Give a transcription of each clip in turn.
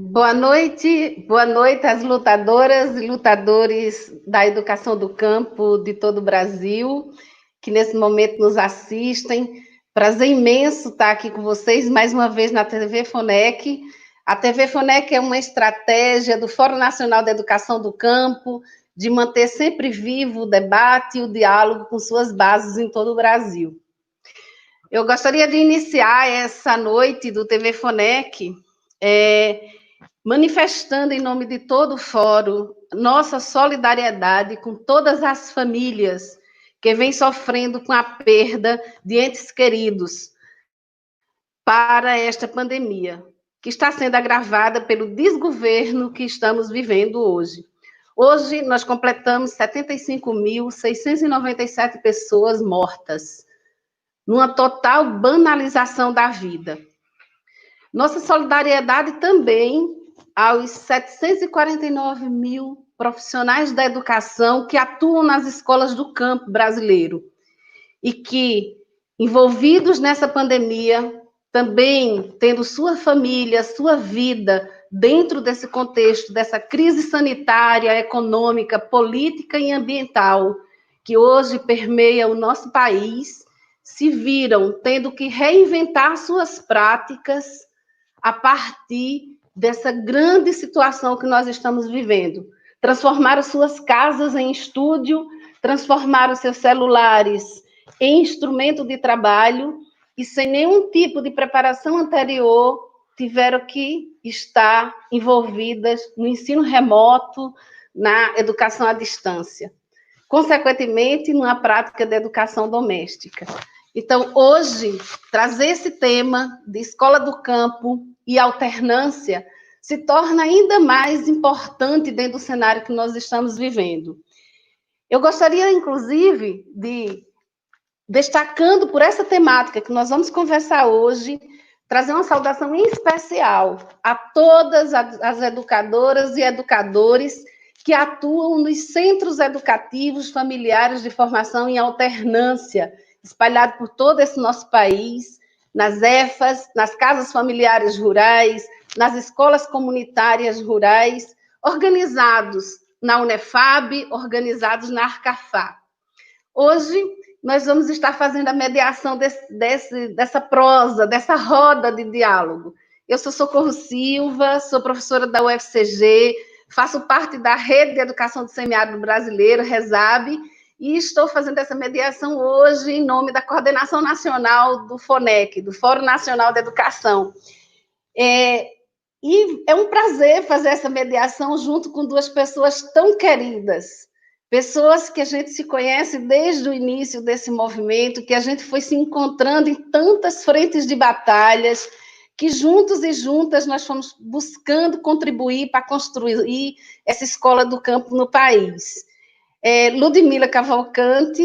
Boa noite às lutadoras e lutadores da educação do campo de todo o Brasil, que nesse momento nos assistem. Prazer imenso estar aqui com vocês mais uma vez na TV FONEC. A TV FONEC é uma estratégia do Fórum Nacional da Educação do Campo de manter sempre vivo o debate e o diálogo com suas bases em todo o Brasil. Eu gostaria de iniciar essa noite do TV FONEC manifestando em nome de todo o fórum nossa solidariedade com todas as famílias que vêm sofrendo com a perda de entes queridos para esta pandemia, que está sendo agravada pelo desgoverno que estamos vivendo hoje. Hoje nós completamos 75.697 pessoas mortas, numa total banalização da vida. Nossa solidariedade também aos 749 mil profissionais da educação que atuam nas escolas do campo brasileiro e que, envolvidos nessa pandemia, também tendo sua família, sua vida dentro desse contexto, dessa crise sanitária, econômica, política e ambiental que hoje permeia o nosso país, se viram tendo que reinventar suas práticas a partir dessa grande situação que nós estamos vivendo. Transformaram suas casas em estúdio, transformaram seus celulares em instrumento de trabalho e, sem nenhum tipo de preparação anterior, tiveram que estar envolvidas no ensino remoto, na educação à distância. Consequentemente, numa prática de educação doméstica. Então, hoje, trazer esse tema de escola do campo e alternância se torna ainda mais importante dentro do cenário que nós estamos vivendo. Eu gostaria, inclusive, de, destacando por essa temática que nós vamos conversar hoje, trazer uma saudação em especial a todas as educadoras e educadores que atuam nos centros educativos familiares de formação em alternância, espalhado por todo esse nosso país, nas EFAs, nas casas familiares rurais, nas escolas comunitárias rurais, organizados na Unefab, organizados na Arcafá. Hoje, nós vamos estar fazendo a mediação dessa prosa, dessa roda de diálogo. Eu sou Socorro Silva, sou professora da UFCG, faço parte da Rede de Educação do Semiárido Brasileiro, RESAB, e estou fazendo essa mediação hoje em nome da Coordenação Nacional do FONEC, do Fórum Nacional da Educação. E é um prazer fazer essa mediação junto com duas pessoas tão queridas, pessoas que a gente se conhece desde o início desse movimento, que a gente foi se encontrando em tantas frentes de batalhas, que juntos e juntas nós fomos buscando contribuir para construir essa escola do campo no país. Ludmila Cavalcante,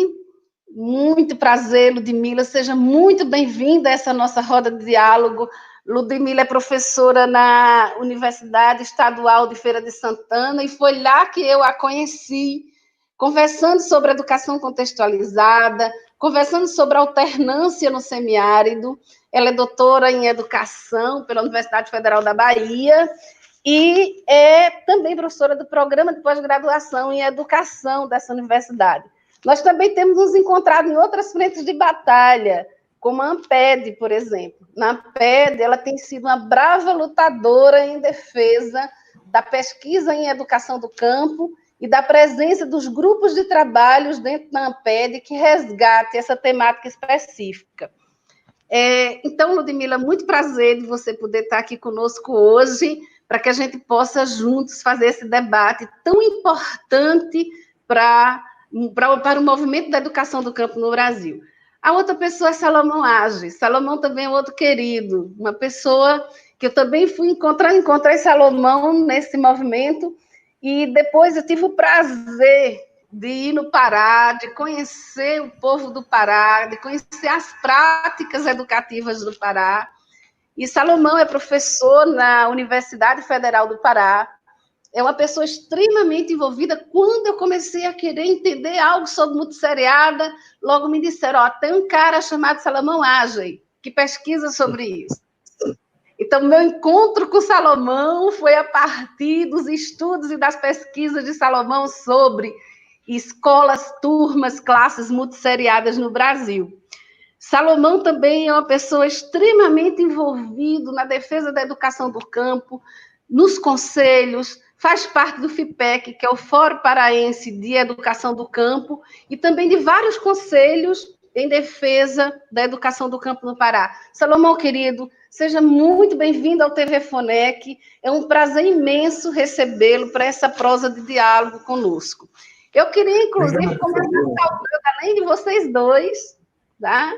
muito prazer, Ludmila, seja muito bem-vinda a essa nossa roda de diálogo. Ludmila é professora na Universidade Estadual de Feira de Santana e foi lá que eu a conheci, conversando sobre educação contextualizada, conversando sobre alternância no semiárido. Ela é doutora em educação pela Universidade Federal da Bahia e é também professora do programa de pós-graduação em educação dessa universidade. Nós também temos nos encontrado em outras frentes de batalha, como a AMPED, por exemplo. Na AMPED, ela tem sido uma brava lutadora em defesa da pesquisa em educação do campo e da presença dos grupos de trabalhos dentro da AMPED que resgate essa temática específica. Então, Ludmila, muito prazer de você poder estar aqui conosco hoje, para que a gente possa juntos fazer esse debate tão importante para o movimento da educação do campo no Brasil. A outra pessoa é Salomão Age. Salomão também é outro querido, uma pessoa que eu também fui encontrei Salomão nesse movimento, e depois eu tive o prazer de ir no Pará, de conhecer o povo do Pará, de conhecer as práticas educativas do Pará. E Salomão é professor na Universidade Federal do Pará, é uma pessoa extremamente envolvida. Quando eu comecei a querer entender algo sobre multisseriada, logo me disseram, tem um cara chamado Salomão Age, que pesquisa sobre isso. Então, meu encontro com Salomão foi a partir dos estudos e das pesquisas de Salomão sobre escolas, turmas, classes multisseriadas no Brasil. Salomão também é uma pessoa extremamente envolvida na defesa da educação do campo, nos conselhos, faz parte do FIPEC, que é o Fórum Paraense de Educação do Campo, e também de vários conselhos em defesa da educação do campo no Pará. Salomão, querido, seja muito bem-vindo ao TV FONEC. É um prazer imenso recebê-lo para essa prosa de diálogo conosco. Eu queria, inclusive, começar saudando, além de vocês dois, tá?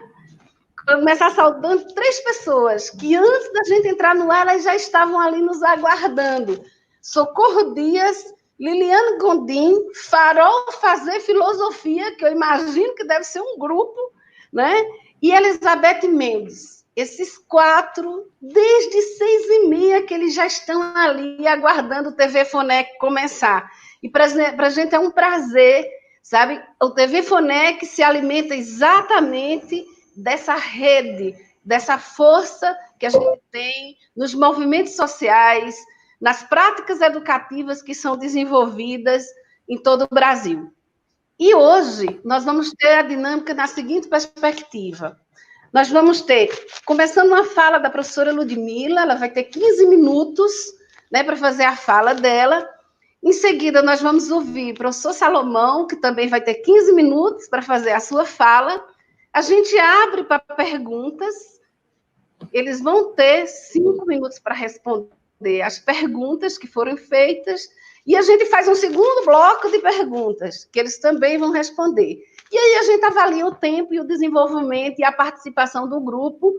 Começar saudando 3 pessoas que, antes da gente entrar no ar, elas já estavam ali nos aguardando. Socorro Dias, Liliane Gondim, Farol Fazer Filosofia, que eu imagino que deve ser um grupo, né? E Elizabeth Mendes. Esses 4, desde 6h30, que eles já estão ali aguardando o TV FONEC começar. E para a gente é um prazer, sabe? O TV FONEC se alimenta exatamente dessa rede, dessa força que a gente tem nos movimentos sociais, nas práticas educativas que são desenvolvidas em todo o Brasil. E hoje nós vamos ter a dinâmica na seguinte perspectiva. Nós vamos ter, começando uma fala da professora Ludmila, ela vai ter 15 minutos, né, para fazer a fala dela. Em seguida, nós vamos ouvir o professor Salomão, que também vai ter 15 minutos para fazer a sua fala. A gente abre para perguntas, eles vão ter 5 minutos para responder as perguntas que foram feitas, e a gente faz um segundo bloco de perguntas, que eles também vão responder. E aí a gente avalia o tempo e o desenvolvimento e a participação do grupo.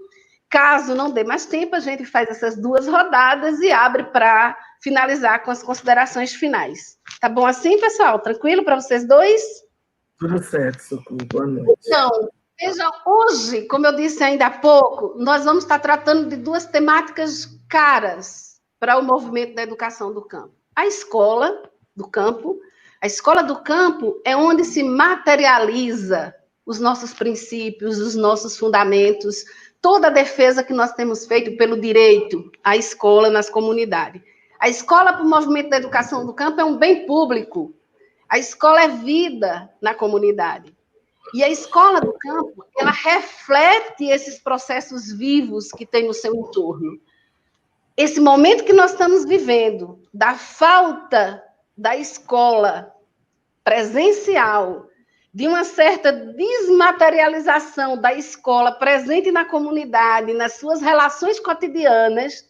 Caso não dê mais tempo, a gente faz essas 2 rodadas e abre para finalizar com as considerações finais. Tá bom assim, pessoal? Tranquilo para vocês dois? Tudo certo, Socorro. Boa noite. Então, vejam, hoje, como eu disse ainda há pouco, nós vamos estar tratando de 2 temáticas caras para o movimento da educação do campo. A escola do campo. A escola do campo é onde se materializa os nossos princípios, os nossos fundamentos, toda a defesa que nós temos feito pelo direito à escola nas comunidades. A escola para o movimento da educação do campo é um bem público. A escola é vida na comunidade. E a escola do campo, ela reflete esses processos vivos que tem no seu entorno. Esse momento que nós estamos vivendo, da falta da escola presencial, de uma certa desmaterialização da escola presente na comunidade, nas suas relações cotidianas,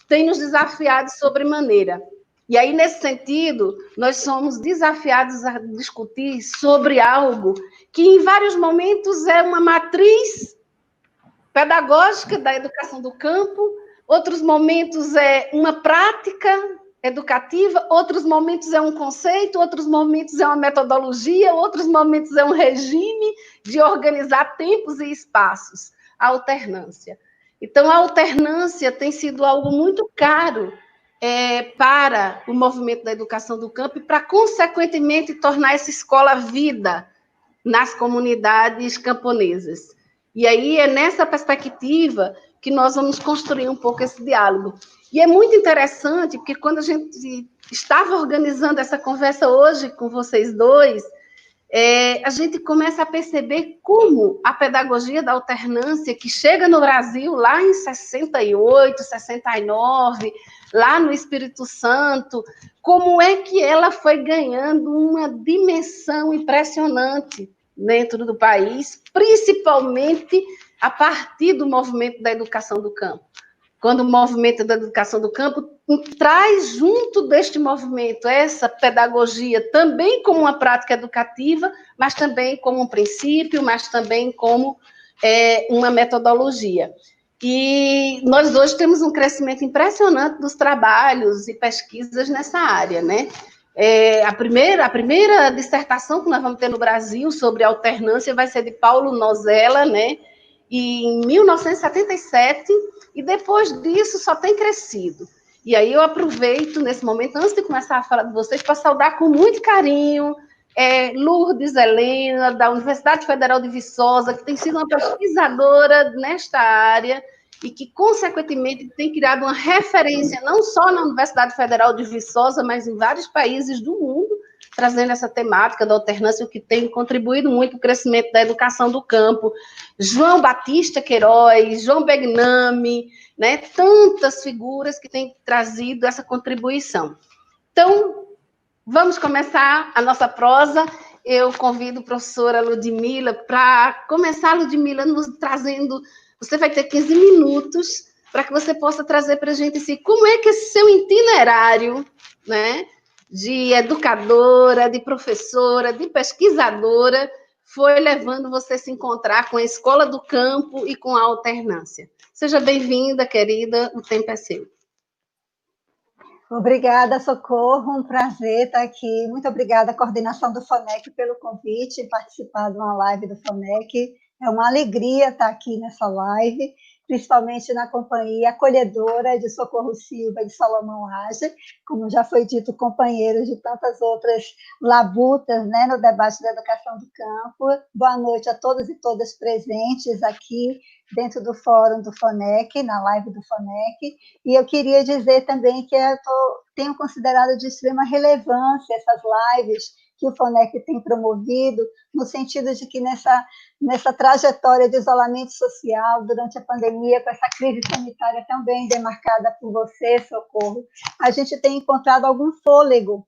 tem nos desafiado sobremaneira. E aí, nesse sentido, nós somos desafiados a discutir sobre algo que, em vários momentos, é uma matriz pedagógica da educação do campo, outros momentos é uma prática educativa, outros momentos é um conceito, outros momentos é uma metodologia, outros momentos é um regime de organizar tempos e espaços, a alternância. Então, a alternância tem sido algo muito caro para o movimento da educação do campo e para, consequentemente, tornar essa escola vida nas comunidades camponesas. E aí é nessa perspectiva que nós vamos construir um pouco esse diálogo. E é muito interessante, porque quando a gente estava organizando essa conversa hoje com vocês dois, a gente começa a perceber como a pedagogia da alternância, que chega no Brasil lá em 68, 69, lá no Espírito Santo, como é que ela foi ganhando uma dimensão impressionante dentro do país, principalmente a partir do movimento da educação do campo. Quando o movimento da educação do campo traz junto deste movimento essa pedagogia também como uma prática educativa, mas também como um princípio, mas também como uma metodologia. E nós hoje temos um crescimento impressionante dos trabalhos e pesquisas nessa área, né? A primeira dissertação que nós vamos ter no Brasil sobre alternância vai ser de Paulo Nozella, né? Em 1977, e depois disso só tem crescido. E aí eu aproveito nesse momento, antes de começar a falar de vocês, para saudar com muito carinho Lourdes Helena, da Universidade Federal de Viçosa, que tem sido uma pesquisadora nesta área, e que, consequentemente, tem criado uma referência não só na Universidade Federal de Viçosa, mas em vários países do mundo, trazendo essa temática da alternância, o que tem contribuído muito para o crescimento da educação do campo. João Batista Queiroz, João Begnami, né, tantas figuras que têm trazido essa contribuição. Então, vamos começar a nossa prosa. Eu convido a professora Ludmila para começar, Ludmila, nos trazendo. Você vai ter 15 minutos para que você possa trazer para a gente assim, como é que esse seu itinerário, né, de educadora, de professora, de pesquisadora, foi levando você a se encontrar com a escola do campo e com a alternância. Seja bem-vinda, querida, o tempo é seu. Obrigada, Socorro, um prazer estar aqui. Muito obrigada à coordenação do FONEC pelo convite, participar de uma live do FONEC. É uma alegria estar aqui nessa live, principalmente na companhia acolhedora de Socorro Silva e de Salomão Age, como já foi dito, companheiros de tantas outras labutas, né, no debate da educação do campo. Boa noite a todos e todas presentes aqui dentro do fórum do FONEC, na live do FONEC, e eu queria dizer também que tenho considerado de extrema relevância essas lives que o FONEC tem promovido, no sentido de que nessa trajetória de isolamento social durante a pandemia, com essa crise sanitária tão bem demarcada por você, Socorro, a gente tem encontrado algum fôlego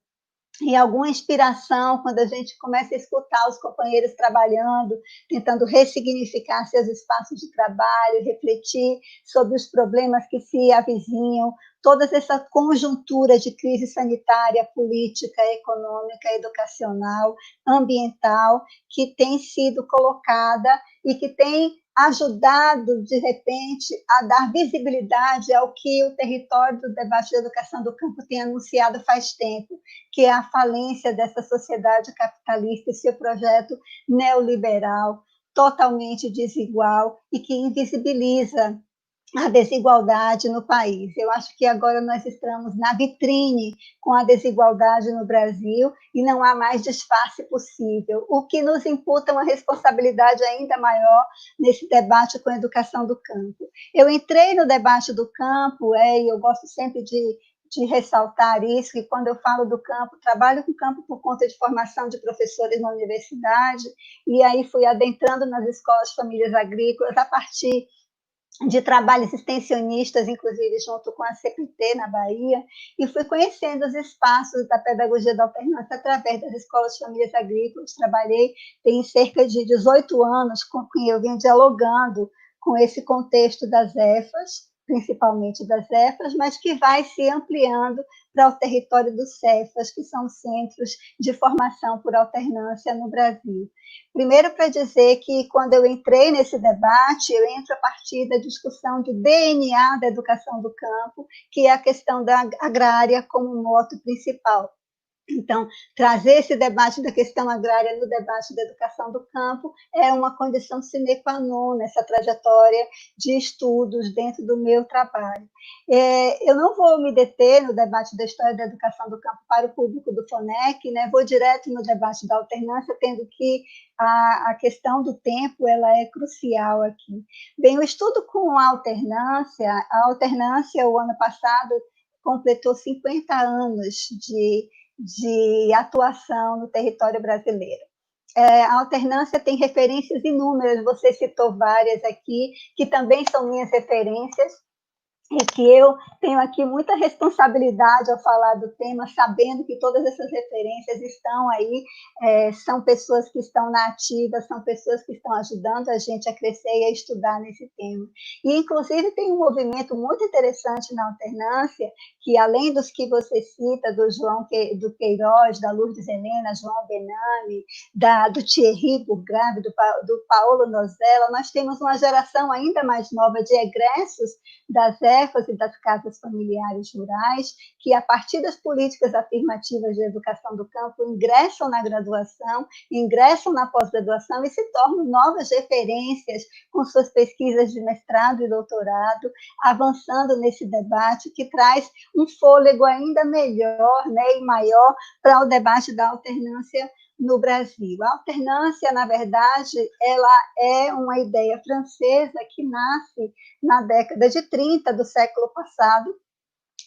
e alguma inspiração quando a gente começa a escutar os companheiros trabalhando, tentando ressignificar seus espaços de trabalho, refletir sobre os problemas que se avizinham, toda essa conjuntura de crise sanitária, política, econômica, educacional, ambiental, que tem sido colocada e que tem ajudado, de repente, a dar visibilidade ao que o território do debate de educação do campo tem anunciado faz tempo, que é a falência dessa sociedade capitalista e seu projeto neoliberal, totalmente desigual e que invisibiliza a desigualdade no país. Eu acho que agora nós estamos na vitrine com a desigualdade no Brasil e não há mais disfarce possível, o que nos imputa uma responsabilidade ainda maior nesse debate com a educação do campo. Eu entrei no debate do campo, e eu gosto sempre de ressaltar isso, que quando eu falo do campo, trabalho com o campo por conta de formação de professores na universidade, e aí fui adentrando nas escolas de famílias agrícolas a partir de trabalhos extensionistas, inclusive junto com a CPT na Bahia, e fui conhecendo os espaços da pedagogia da alternância através das escolas de famílias agrícolas. Trabalhei, tem cerca de 18 anos com quem eu venho dialogando com esse contexto das EFAs, principalmente das EFAs, mas que vai se ampliando para o território dos CEFAs, que são centros de formação por alternância no Brasil. Primeiro, para dizer que, quando eu entrei nesse debate, eu entro a partir da discussão do DNA da educação do campo, que é a questão da agrária como moto principal. Então, trazer esse debate da questão agrária no debate da educação do campo é uma condição sine qua non nessa trajetória de estudos dentro do meu trabalho. Eu não vou me deter no debate da história da educação do campo para o público do FONEC, né? Vou direto no debate da alternância, tendo que a questão do tempo ela é crucial aqui. Bem, o estudo com a alternância, o ano passado, completou 50 anos de atuação no território brasileiro. A alternância tem referências inúmeras, você citou várias aqui, que também são minhas referências, e que eu tenho aqui muita responsabilidade ao falar do tema, sabendo que todas essas referências estão aí, são pessoas que estão na ativa, são pessoas que estão ajudando a gente a crescer e a estudar nesse tema. E, inclusive, tem um movimento muito interessante na alternância, que, além dos que você cita, do Queiroz, da Lourdes Helena, João Benami, do Thierry Bourgrave, do Paulo Nozella, nós temos uma geração ainda mais nova de egressos das EFAs e das casas familiares rurais, que, a partir das políticas afirmativas de educação do campo, ingressam na graduação, ingressam na pós-graduação e se tornam novas referências com suas pesquisas de mestrado e doutorado, avançando nesse debate que traz um fôlego ainda melhor, né, e maior para o debate da alternância no Brasil. A alternância, na verdade, ela é uma ideia francesa que nasce na década de 30 do século passado,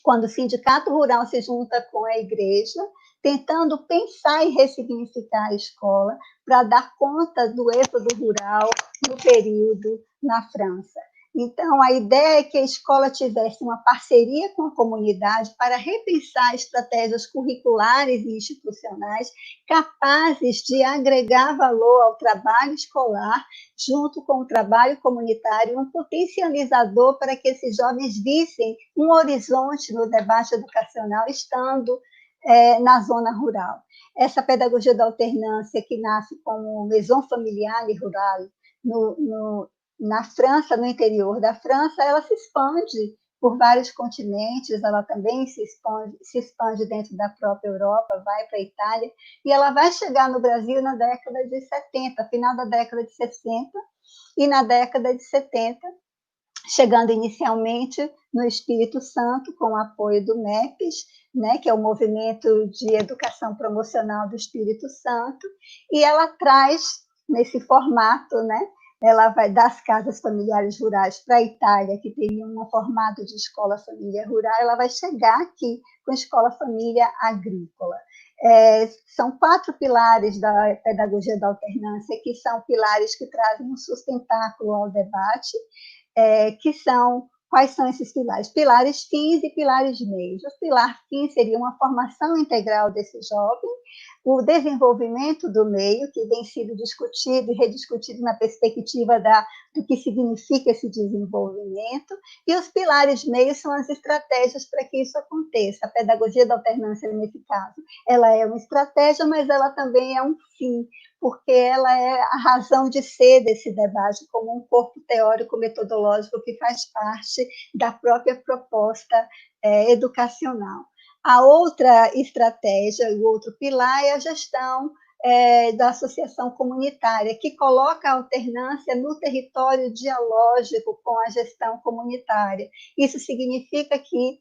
quando o sindicato rural se junta com a igreja, tentando pensar e ressignificar a escola para dar conta do êxodo rural no período na França. Então, a ideia é que a escola tivesse uma parceria com a comunidade para repensar estratégias curriculares e institucionais capazes de agregar valor ao trabalho escolar, junto com o trabalho comunitário, um potencializador para que esses jovens vissem um horizonte no debate educacional, estando na zona rural. Essa pedagogia da alternância, que nasce como maison familiale rurale na França, no interior da França, ela se expande por vários continentes, ela também se expande dentro da própria Europa, vai para a Itália, e ela vai chegar no Brasil na década de 70, final da década de 60, e na década de 70, chegando inicialmente no Espírito Santo, com o apoio do MEPES, né, que é o Movimento de Educação Promocional do Espírito Santo, e ela traz, nesse formato, né, ela vai das casas familiares rurais para a Itália, que teria um formato de escola-família rural, ela vai chegar aqui com escola-família agrícola. São 4 pilares da pedagogia da alternância, que são pilares que trazem um sustentáculo ao debate, que são, quais são esses pilares? Pilares fins e pilares meios. O pilar fim seria uma formação integral desse jovem, o desenvolvimento do meio, que vem sido discutido e rediscutido na perspectiva do que significa esse desenvolvimento, e os pilares meios são as estratégias para que isso aconteça. A pedagogia da alternância, nesse caso, ela é uma estratégia, mas ela também é um fim, porque ela é a razão de ser desse debate, como um corpo teórico-metodológico que faz parte da própria proposta educacional. A outra estratégia, o outro pilar, é a gestão da associação comunitária, que coloca a alternância no território dialógico com a gestão comunitária. Isso significa que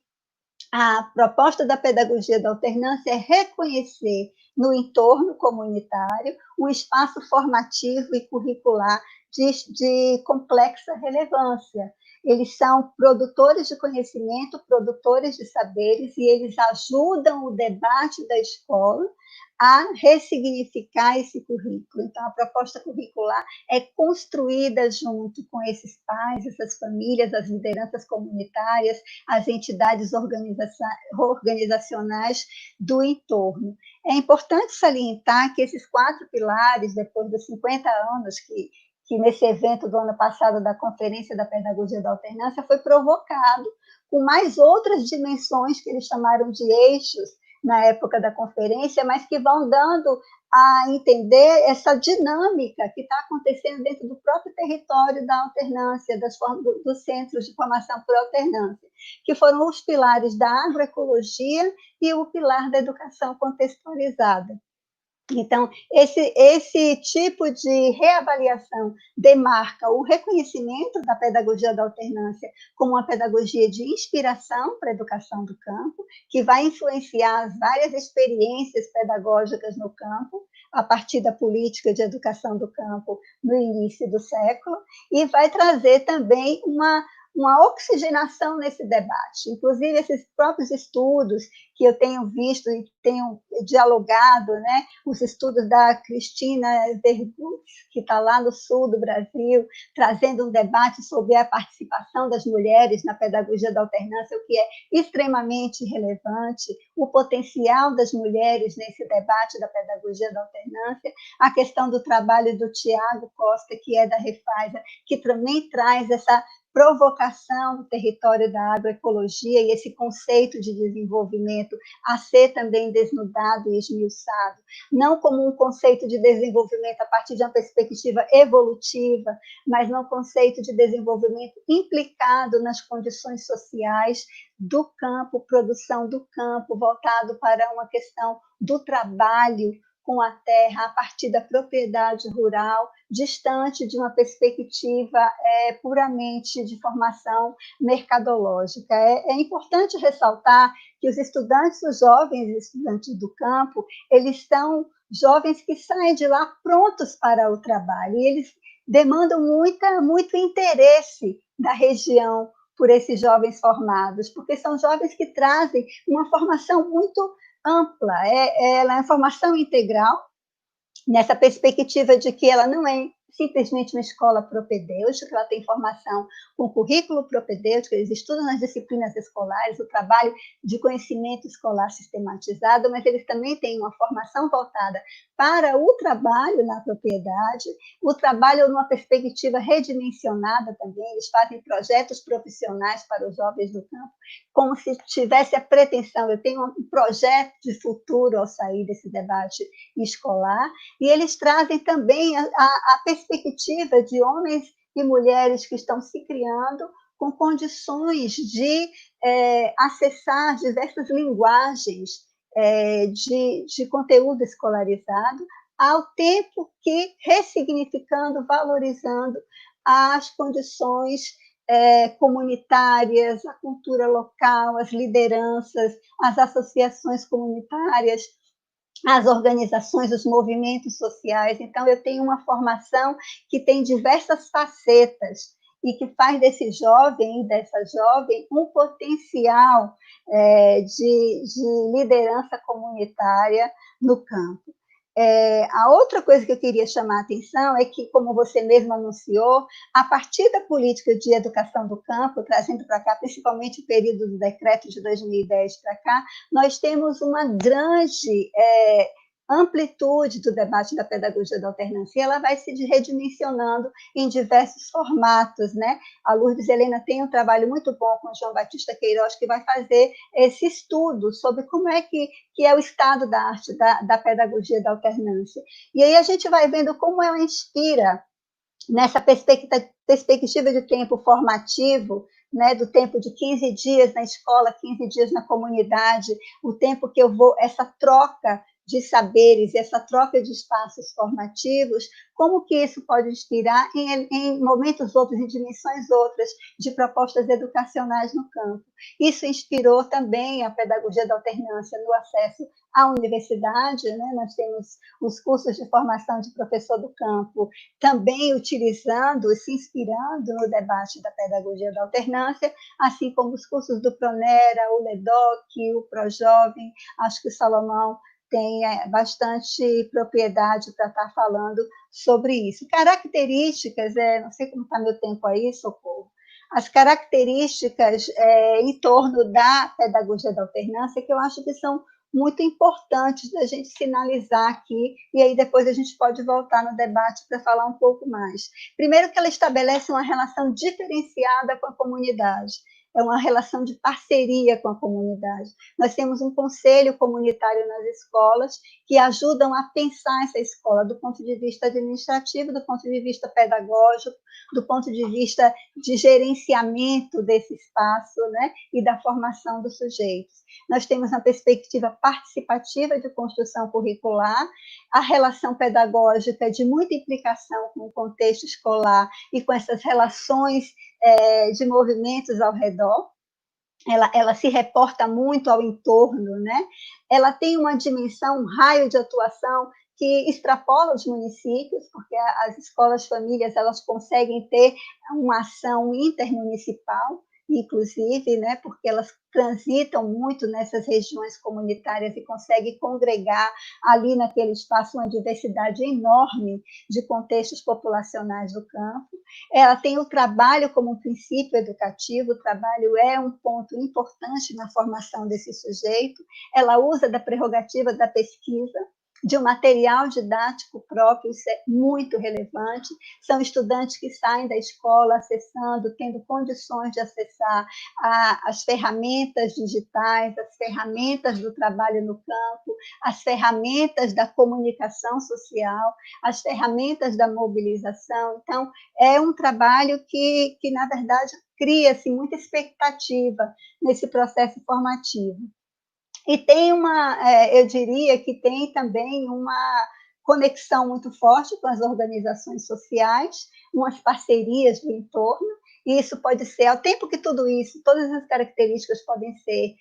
a proposta da pedagogia da alternância é reconhecer no entorno comunitário um espaço formativo e curricular de complexa relevância. Eles são produtores de conhecimento, produtores de saberes, e eles ajudam o debate da escola a ressignificar esse currículo. Então, a proposta curricular é construída junto com esses pais, essas famílias, as lideranças comunitárias, as entidades organizacionais do entorno. É importante salientar que esses 4 pilares, depois dos 50 anos que nesse evento do ano passado da Conferência da Pedagogia da Alternância foi provocado com mais outras dimensões que eles chamaram de eixos na época da conferência, mas que vão dando a entender essa dinâmica que está acontecendo dentro do próprio território da alternância, dos centros de formação por alternância, que foram os pilares da agroecologia e o pilar da educação contextualizada. Então, esse tipo de reavaliação demarca o reconhecimento da pedagogia da alternância como uma pedagogia de inspiração para a educação do campo, que vai influenciar as várias experiências pedagógicas no campo, a partir da política de educação do campo no início do século, e vai trazer também uma oxigenação nesse debate. Inclusive, esses próprios estudos que eu tenho visto e tenho dialogado, né, os estudos da Cristina Vergutz, que está lá no sul do Brasil, trazendo um debate sobre a participação das mulheres na pedagogia da alternância, o que é extremamente relevante, o potencial das mulheres nesse debate da pedagogia da alternância, a questão do trabalho do Tiago Costa, que é da Refasa, que também traz essa provocação no território da agroecologia e esse conceito de desenvolvimento a ser também desnudado e esmiuçado, não como um conceito de desenvolvimento a partir de uma perspectiva evolutiva, mas num conceito de desenvolvimento implicado nas condições sociais do campo, produção do campo, voltado para uma questão do trabalho com a terra, a partir da propriedade rural, distante de uma perspectiva puramente de formação mercadológica. É importante ressaltar que os estudantes, os jovens estudantes do campo, eles são jovens que saem de lá prontos para o trabalho, e eles demandam muito interesse da região por esses jovens formados, porque são jovens que trazem uma formação muito ampla, ela é uma formação integral, nessa perspectiva de que ela não é simplesmente uma escola propedêutica, ela tem formação com currículo propedêutico, eles estudam nas disciplinas escolares, o trabalho de conhecimento escolar sistematizado, mas eles também têm uma formação voltada para o trabalho na propriedade, o trabalho numa perspectiva redimensionada também, eles fazem projetos profissionais para os jovens do campo, como se tivesse a pretensão, eu tenho um projeto de futuro ao sair desse debate escolar, e eles trazem também a perspectiva de homens e mulheres que estão se criando com condições de acessar diversas linguagens de conteúdo escolarizado, ao tempo que ressignificando, valorizando as condições comunitárias, a cultura local, as lideranças, as associações comunitárias, as organizações, os movimentos sociais. Então, eu tenho uma formação que tem diversas facetas e que faz desse jovem e dessa jovem um potencial de liderança comunitária no campo. A outra coisa que eu queria chamar a atenção é que, como você mesmo anunciou, a partir da política de educação do campo, trazendo para cá, principalmente o período do decreto de 2010 para cá, nós temos uma grande amplitude do debate da pedagogia da alternância, e ela vai se redimensionando em diversos formatos, né? A Lourdes Helena tem um trabalho muito bom com o João Batista Queiroz, que vai fazer esse estudo sobre como é que é o estado da arte da pedagogia da alternância. E aí a gente vai vendo como ela inspira nessa perspectiva de tempo formativo, né, do tempo de 15 dias na escola, 15 dias na comunidade, o tempo que eu vou, essa troca de saberes, essa troca de espaços formativos, como que isso pode inspirar em momentos outros, em dimensões outras, de propostas educacionais no campo. Isso inspirou também a pedagogia da alternância no acesso à universidade, né? Nós temos os cursos de formação de professor do campo, também utilizando e se inspirando no debate da pedagogia da alternância, assim como os cursos do Pronera, o LEDOC, o ProJovem. Acho que o Salomão tem bastante propriedade para estar falando sobre isso. Características, não sei como está meu tempo aí, Socorro, as características em torno da pedagogia da alternância, que eu acho que são muito importantes da gente sinalizar aqui, e aí depois a gente pode voltar no debate para falar um pouco mais. Primeiro, que ela estabelece uma relação diferenciada com a comunidade, é uma relação de parceria com a comunidade. Nós temos um conselho comunitário nas escolas que ajudam a pensar essa escola do ponto de vista administrativo, do ponto de vista pedagógico, do ponto de vista de gerenciamento desse espaço, né, e da formação dos sujeitos. Nós temos uma perspectiva participativa de construção curricular, a relação pedagógica de muita implicação com o contexto escolar e com essas relações de movimentos ao redor. Ela se reporta muito ao entorno, né? Ela tem uma dimensão, um raio de atuação que extrapola os municípios, porque as escolas famílias elas conseguem ter uma ação intermunicipal, inclusive, né, porque elas transitam muito nessas regiões comunitárias e conseguem congregar ali naquele espaço uma diversidade enorme de contextos populacionais do campo. Ela tem o trabalho como um princípio educativo, o trabalho é um ponto importante na formação desse sujeito, ela usa da prerrogativa da pesquisa, de um material didático próprio, isso é muito relevante. São estudantes que saem da escola acessando, tendo condições de acessar as ferramentas digitais, as ferramentas do trabalho no campo, as ferramentas da comunicação social, as ferramentas da mobilização. Então, é um trabalho que na verdade, cria-se muita expectativa nesse processo formativo. E tem eu diria que tem também uma conexão muito forte com as organizações sociais, umas parcerias do entorno, e isso pode ser, ao tempo que tudo isso, todas as características podem ser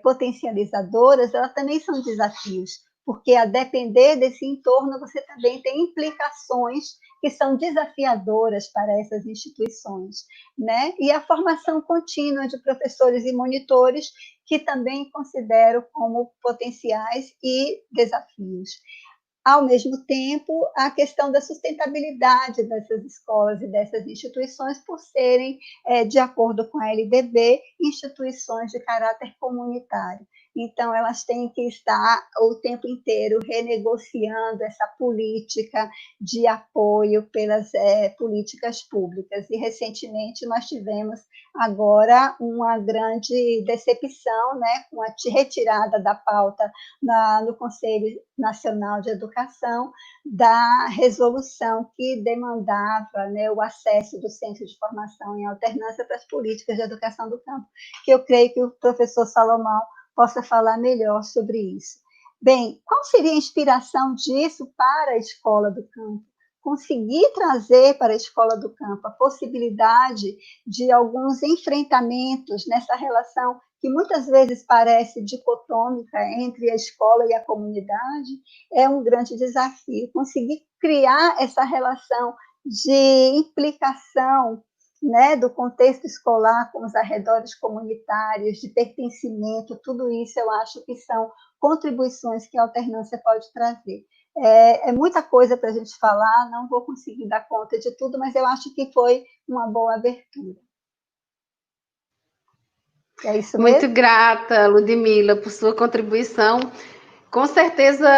potencializadoras, elas também são desafios, porque a depender desse entorno, você também tem implicações que são desafiadoras para essas instituições, né? E a formação contínua de professores e monitores, que também considero como potenciais e desafios. Ao mesmo tempo, a questão da sustentabilidade dessas escolas e dessas instituições, por serem, de acordo com a LDB, instituições de caráter comunitário. Então, elas têm que estar o tempo inteiro renegociando essa política de apoio pelas políticas públicas. E, recentemente, nós tivemos agora uma grande decepção, né, com a retirada da pauta no Conselho Nacional de Educação, da resolução que demandava, né, o acesso do Centro de Formação em Alternância para as políticas de educação do campo, que eu creio que o professor Salomão possa falar melhor sobre isso. Bem, qual seria a inspiração disso para a escola do campo? Conseguir trazer para a escola do campo a possibilidade de alguns enfrentamentos nessa relação que muitas vezes parece dicotômica entre a escola e a comunidade, é um grande desafio. Conseguir criar essa relação de implicação, né, do contexto escolar com os arredores comunitários, de pertencimento, tudo isso eu acho que são contribuições que a alternância pode trazer. É muita coisa para a gente falar, não vou conseguir dar conta de tudo, mas eu acho que foi uma boa abertura. É isso mesmo? Muito grata, Ludmila, por sua contribuição. Com certeza,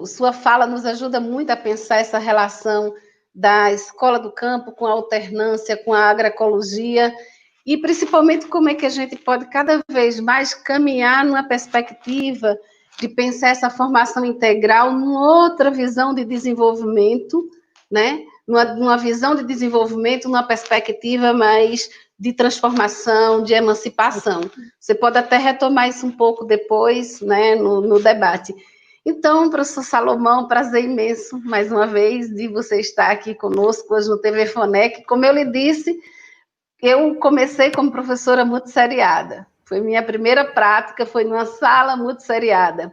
sua fala nos ajuda muito a pensar essa relação da escola do campo com a alternância, com a agroecologia, e principalmente como é que a gente pode cada vez mais caminhar numa perspectiva de pensar essa formação integral numa outra visão de desenvolvimento, né? Numa visão de desenvolvimento, numa perspectiva mais de transformação, de emancipação. Você pode até retomar isso um pouco depois, né, no debate. Então, professor Salomão, prazer imenso, mais uma vez, de você estar aqui conosco hoje no TV FONEC. Como eu lhe disse, eu comecei como professora multisseriada. Foi minha primeira prática, foi numa sala multisseriada.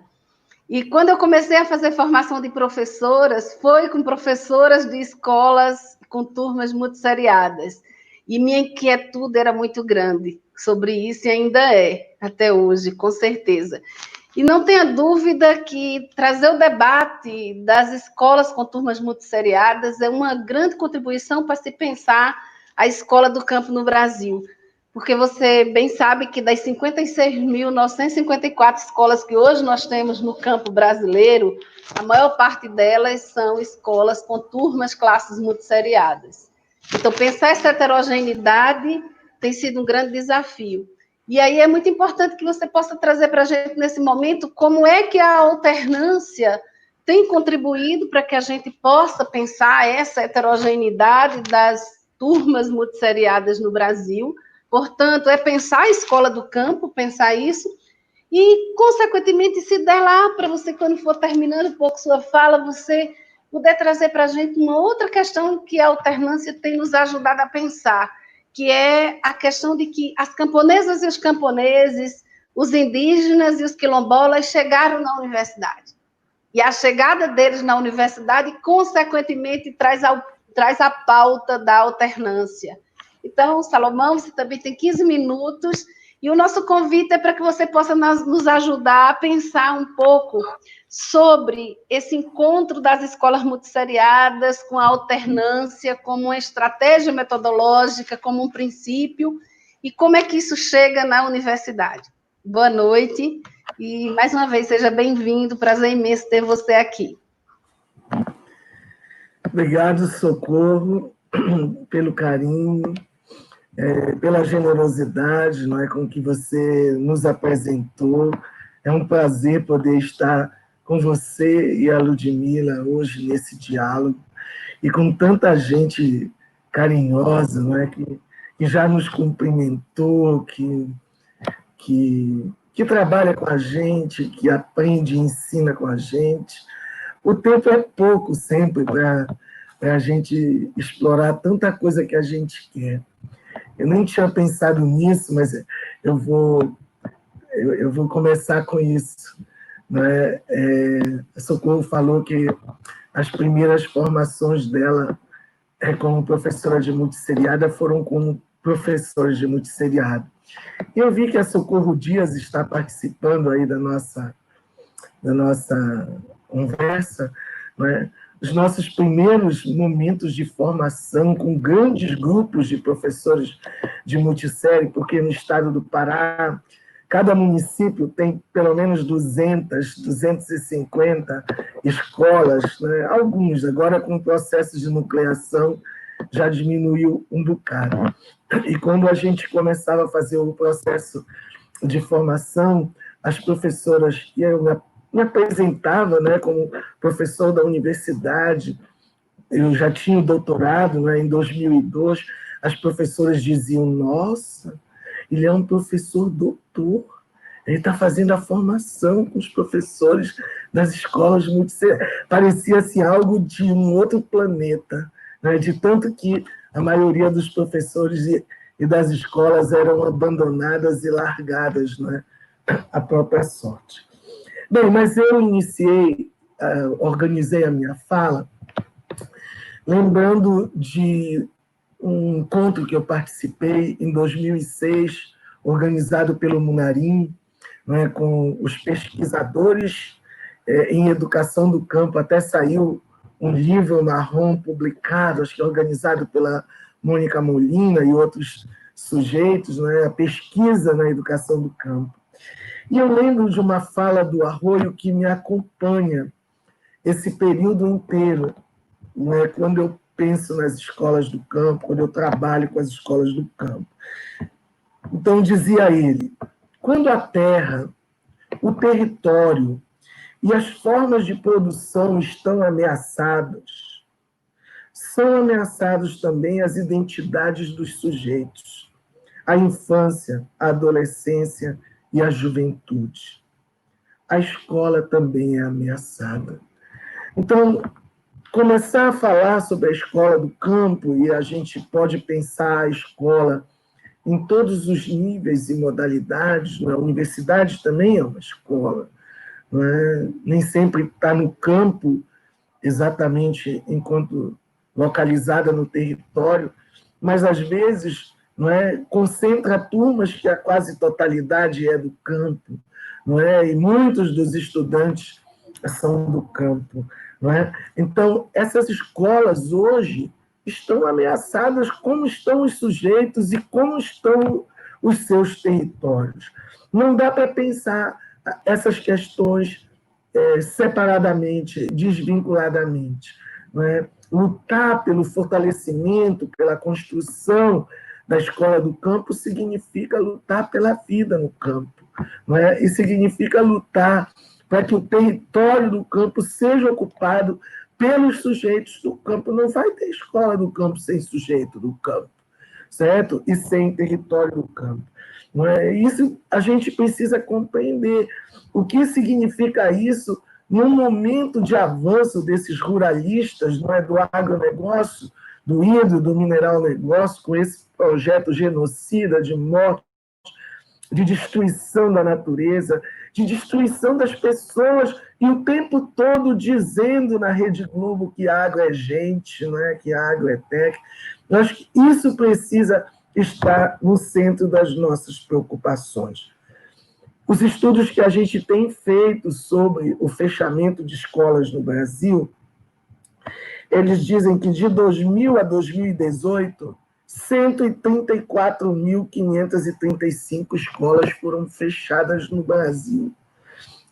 E quando eu comecei a fazer formação de professoras, foi com professoras de escolas com turmas multisseriadas. E minha inquietude era muito grande sobre isso, e ainda é, até hoje, com certeza. E não tenha dúvida que trazer o debate das escolas com turmas multisseriadas é uma grande contribuição para se pensar a escola do campo no Brasil. Porque você bem sabe que das 56.954 escolas que hoje nós temos no campo brasileiro, a maior parte delas são escolas com turmas, classes multisseriadas. Então, pensar essa heterogeneidade tem sido um grande desafio. E aí é muito importante que você possa trazer para a gente, nesse momento, como é que a alternância tem contribuído para que a gente possa pensar essa heterogeneidade das turmas multisseriadas no Brasil. Portanto, é pensar a escola do campo, pensar isso, e, consequentemente, se der lá para você, quando for terminando um pouco sua fala, você puder trazer para a gente uma outra questão que a alternância tem nos ajudado a pensar, que é a questão de que as camponesas e os camponeses, os indígenas e os quilombolas chegaram na universidade. E a chegada deles na universidade, consequentemente, traz a pauta da alternância. Então, Salomão, você também tem 15 minutos, e o nosso convite é para que você possa nos ajudar a pensar um pouco sobre esse encontro das escolas multisseriadas com a alternância, como uma estratégia metodológica, como um princípio, e como é que isso chega na universidade. Boa noite, e mais uma vez, seja bem-vindo, prazer imenso ter você aqui. Obrigado, Socorro, pelo carinho, pela generosidade, não é, com que você nos apresentou. É um prazer poder estar com você e a Ludmila hoje nesse diálogo, e com tanta gente carinhosa, não é, que já nos cumprimentou, que que trabalha com a gente, que aprende e ensina com a gente. O tempo é pouco sempre para a gente explorar tanta coisa que a gente quer. Eu nem tinha pensado nisso, mas eu vou começar com isso. Né? A Socorro falou que as primeiras formações dela como professora de multisseriada foram como professores de multisseriado. E eu vi que a Socorro Dias está participando aí da nossa conversa, né? Os nossos primeiros momentos de formação com grandes grupos de professores de multissérie, porque no estado do Pará, cada município tem pelo menos 200, 250 escolas, né? Alguns, agora com o processo de nucleação, já diminuiu um bocado. E quando a gente começava a fazer o processo de formação, as professoras, e eu me apresentava, né, como professor da universidade, eu já tinha o doutorado, né, em 2002, as professoras diziam, nossa, ele é um professor doutor, ele está fazendo a formação com os professores das escolas parecia assim, algo de um outro planeta, né, de tanto que a maioria dos professores e das escolas eram abandonadas e largadas, né, à própria sorte. Bem, mas eu organizei a minha fala lembrando de um encontro que eu participei em 2006, organizado pelo Munarim, né, com os pesquisadores em educação do campo. Até saiu um livro marrom publicado, acho que organizado pela Mônica Molina e outros sujeitos, né, a pesquisa na educação do campo. E eu lembro de uma fala do Arroio que me acompanha esse período inteiro, né, quando eu penso nas escolas do campo, quando eu trabalho com as escolas do campo. Então, dizia ele, quando a terra, o território e as formas de produção estão ameaçadas, são ameaçados também as identidades dos sujeitos, a infância, a adolescência e a juventude. A escola também é ameaçada. Então, começar a falar sobre a escola do campo, e a gente pode pensar a escola em todos os níveis e modalidades, a universidade também é uma escola, não é? Nem sempre está no campo, exatamente enquanto localizada no território, mas às vezes não é, concentra turmas que a quase totalidade é do campo, não é? E muitos dos estudantes são do campo. Não é? Então, essas escolas hoje estão ameaçadas, como estão os sujeitos e como estão os seus territórios. Não dá para pensar essas questões separadamente, desvinculadamente. Não é? Lutar pelo fortalecimento, pela construção da escola do campo significa lutar pela vida no campo. Não é? E significa lutar para que o território do campo seja ocupado pelos sujeitos do campo. Não vai ter escola do campo sem sujeito do campo, certo? E sem território do campo. Não é? Isso a gente precisa compreender. O que significa isso num momento de avanço desses ruralistas, não é, do agronegócio, do hidro, do mineral negócio, com esse projeto genocida de morte, de destruição da natureza, de destruição das pessoas, e o tempo todo dizendo na Rede Globo que agro é gente, não é? Que agro é tech. Eu acho que isso precisa estar no centro das nossas preocupações. Os estudos que a gente tem feito sobre o fechamento de escolas no Brasil, eles dizem que de 2000 a 2018, 134.535 escolas foram fechadas no Brasil.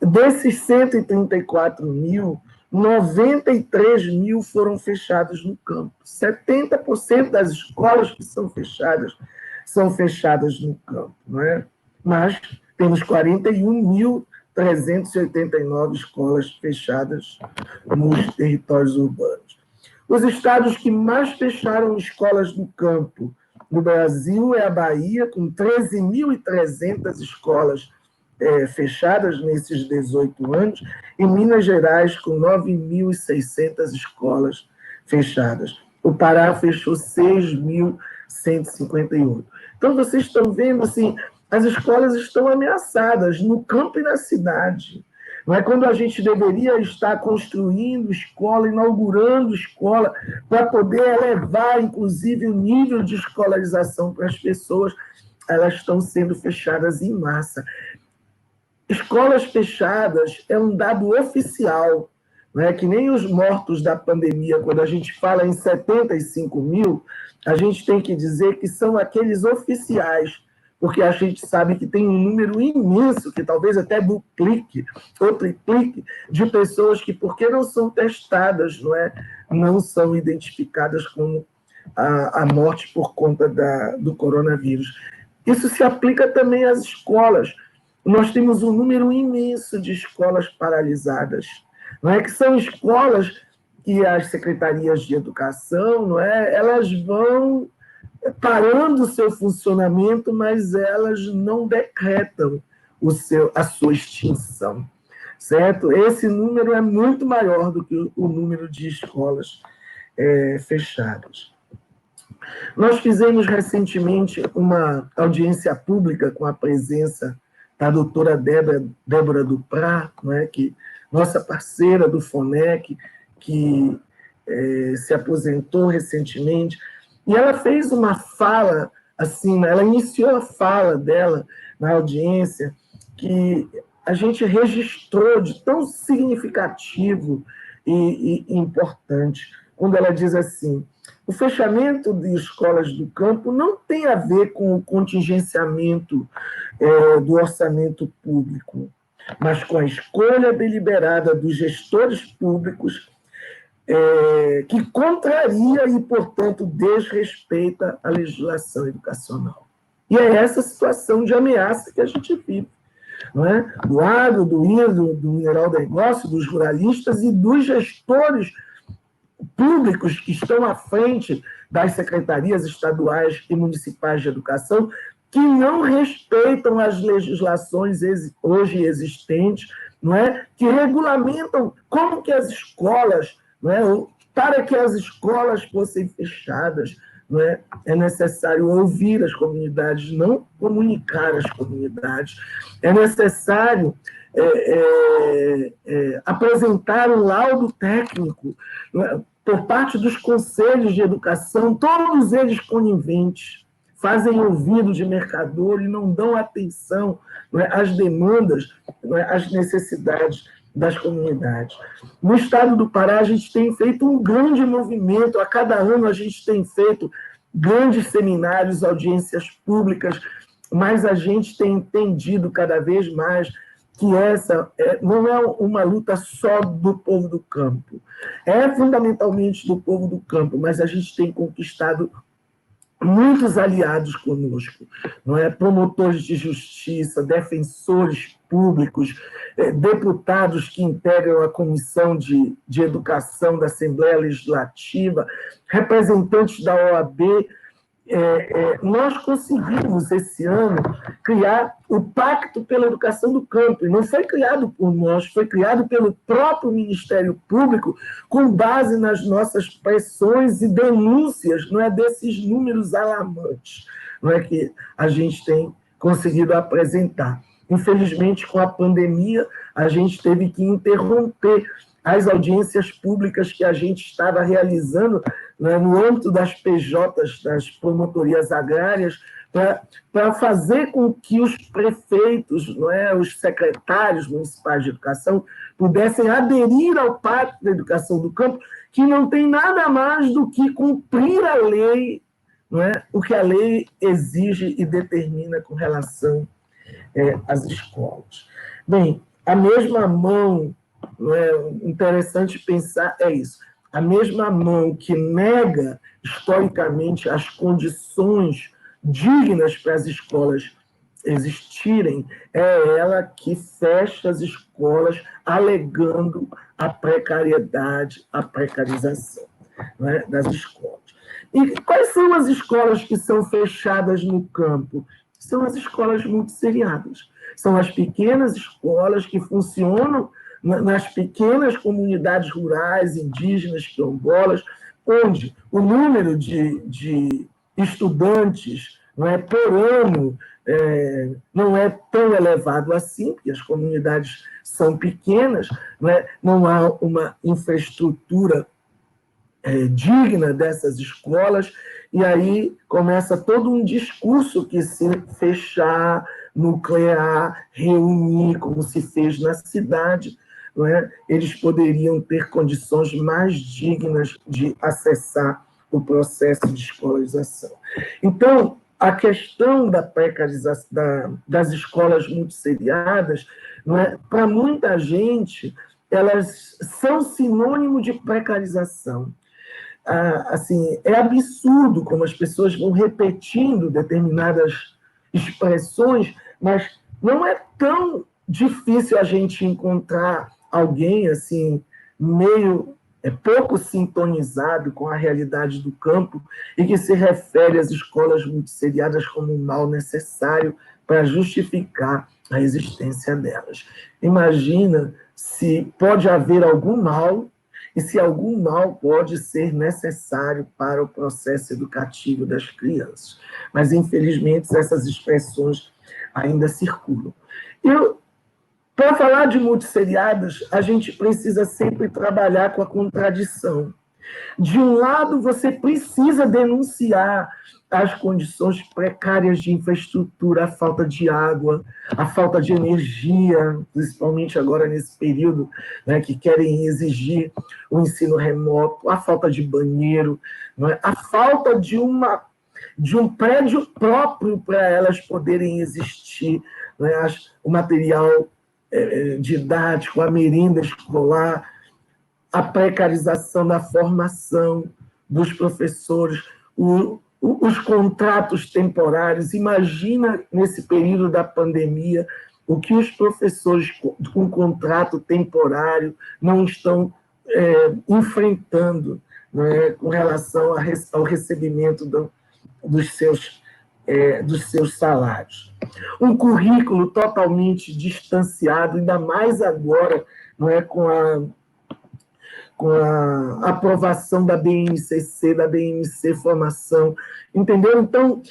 Desses 134 mil, 93 mil foram fechadas no campo. 70% das escolas que são fechadas no campo. Não é? Mas temos 41.389 escolas fechadas nos territórios urbanos. Os estados que mais fecharam escolas no campo no Brasil é a Bahia, com 13.300 escolas fechadas nesses 18 anos, e Minas Gerais com 9.600 escolas fechadas. O Pará fechou 6.158. Então, vocês estão vendo, assim, as escolas estão ameaçadas no campo e na cidade. Não é quando a gente deveria estar construindo escola, inaugurando escola, para poder elevar, inclusive, o nível de escolarização para as pessoas, elas estão sendo fechadas em massa. Escolas fechadas é um dado oficial, não é que nem os mortos da pandemia, quando a gente fala em 75 mil, a gente tem que dizer que são aqueles oficiais, porque a gente sabe que tem um número imenso, que talvez até duplique ou triplique, de pessoas que, porque não são testadas, não são identificadas como a morte por conta do coronavírus. Isso se aplica também às escolas. Nós temos um número imenso de escolas paralisadas, que são escolas que as secretarias de educação, elas vão parando o seu funcionamento, mas elas não decretam a sua extinção, certo? Esse número é muito maior do que o número de escolas fechadas. Nós fizemos recentemente uma audiência pública com a presença da doutora Débora Duprá, que nossa parceira do FONEC, que se aposentou recentemente, e ela fez uma fala, assim, ela iniciou a fala dela na audiência, que a gente registrou de tão significativo e importante, quando ela diz assim: o fechamento de escolas do campo não tem a ver com o contingenciamento do orçamento público, mas com a escolha deliberada dos gestores públicos que contraria e, portanto, desrespeita a legislação educacional. E é essa situação de ameaça que a gente vive, não é? Do agro, do hidro, do mineral da negócio, dos ruralistas e dos gestores públicos que estão à frente das secretarias estaduais e municipais de educação, que não respeitam as legislações hoje existentes, não é? Que regulamentam como que as escolas, não é? Para que as escolas fossem fechadas, não é? É necessário ouvir as comunidades, não comunicar as comunidades. É necessário apresentar um laudo técnico, não é? Por parte dos conselhos de educação, todos eles coniventes, fazem ouvido de mercador e não dão atenção, não é, às demandas, não é, às necessidades das comunidades. No estado do Pará, a gente tem feito um grande movimento, a cada ano a gente tem feito grandes seminários, audiências públicas, mas a gente tem entendido cada vez mais que essa não é uma luta só do povo do campo, é fundamentalmente do povo do campo, mas a gente tem conquistado muitos aliados conosco, não é? Promotores de justiça, defensores públicos, deputados que integram a Comissão de Educação da Assembleia Legislativa, representantes da OAB. Nós conseguimos, esse ano, criar o Pacto pela Educação do Campo, e não foi criado por nós, foi criado pelo próprio Ministério Público, com base nas nossas pressões e denúncias, não é, desses números alarmantes, não é, que a gente tem conseguido apresentar. Infelizmente, com a pandemia, a gente teve que interromper as audiências públicas que a gente estava realizando, né, no âmbito das PJs, das promotorias agrárias, para fazer com que os prefeitos, não é, os secretários municipais de educação, pudessem aderir ao Pacto da Educação do Campo, que não tem nada mais do que cumprir a lei, não é, o que a lei exige e determina com relação às escolas. Bem, a mesma mão, não é, interessante pensar, isso, a mesma mão que nega historicamente as condições dignas para as escolas existirem, é ela que fecha as escolas alegando a precariedade, a precarização, não é, das escolas. E quais são as escolas que são fechadas no campo? São as escolas multisseriadas. São as pequenas escolas que funcionam nas pequenas comunidades rurais, indígenas, quilombolas, onde o número de estudantes, não é, por ano não é tão elevado assim, porque as comunidades são pequenas, não há uma infraestrutura digna dessas escolas, e aí começa todo um discurso que se fechar, nuclear, reunir, como se fez na cidade, não é? Eles poderiam ter condições mais dignas de acessar o processo de escolarização. Então, a questão da precarização das escolas multisseriadas, não é? Para muita gente, elas são sinônimo de precarização. Assim, é absurdo como as pessoas vão repetindo determinadas expressões, mas não é tão difícil a gente encontrar alguém assim meio pouco sintonizado com a realidade do campo e que se refere às escolas multisseriadas como um mal necessário para justificar a existência delas. Imagina se pode haver algum mal e se algum mal pode ser necessário para o processo educativo das crianças. Mas, infelizmente, essas expressões ainda circulam. Para falar de multisseriadas, a gente precisa sempre trabalhar com a contradição. De um lado, você precisa denunciar as condições precárias de infraestrutura, a falta de água, a falta de energia, principalmente agora nesse período, né, que querem exigir o ensino remoto, a falta de banheiro, né, a falta de um prédio próprio para elas poderem existir, né, o material didático, a merenda escolar, a precarização da formação dos professores, os contratos temporários. Imagina, nesse período da pandemia, o que os professores com contrato temporário não estão enfrentando, né, com relação ao recebimento dos seus salários. Um currículo totalmente distanciado, ainda mais agora, não é, com a aprovação da BNCC, da BNC Formação, entendeu? Então,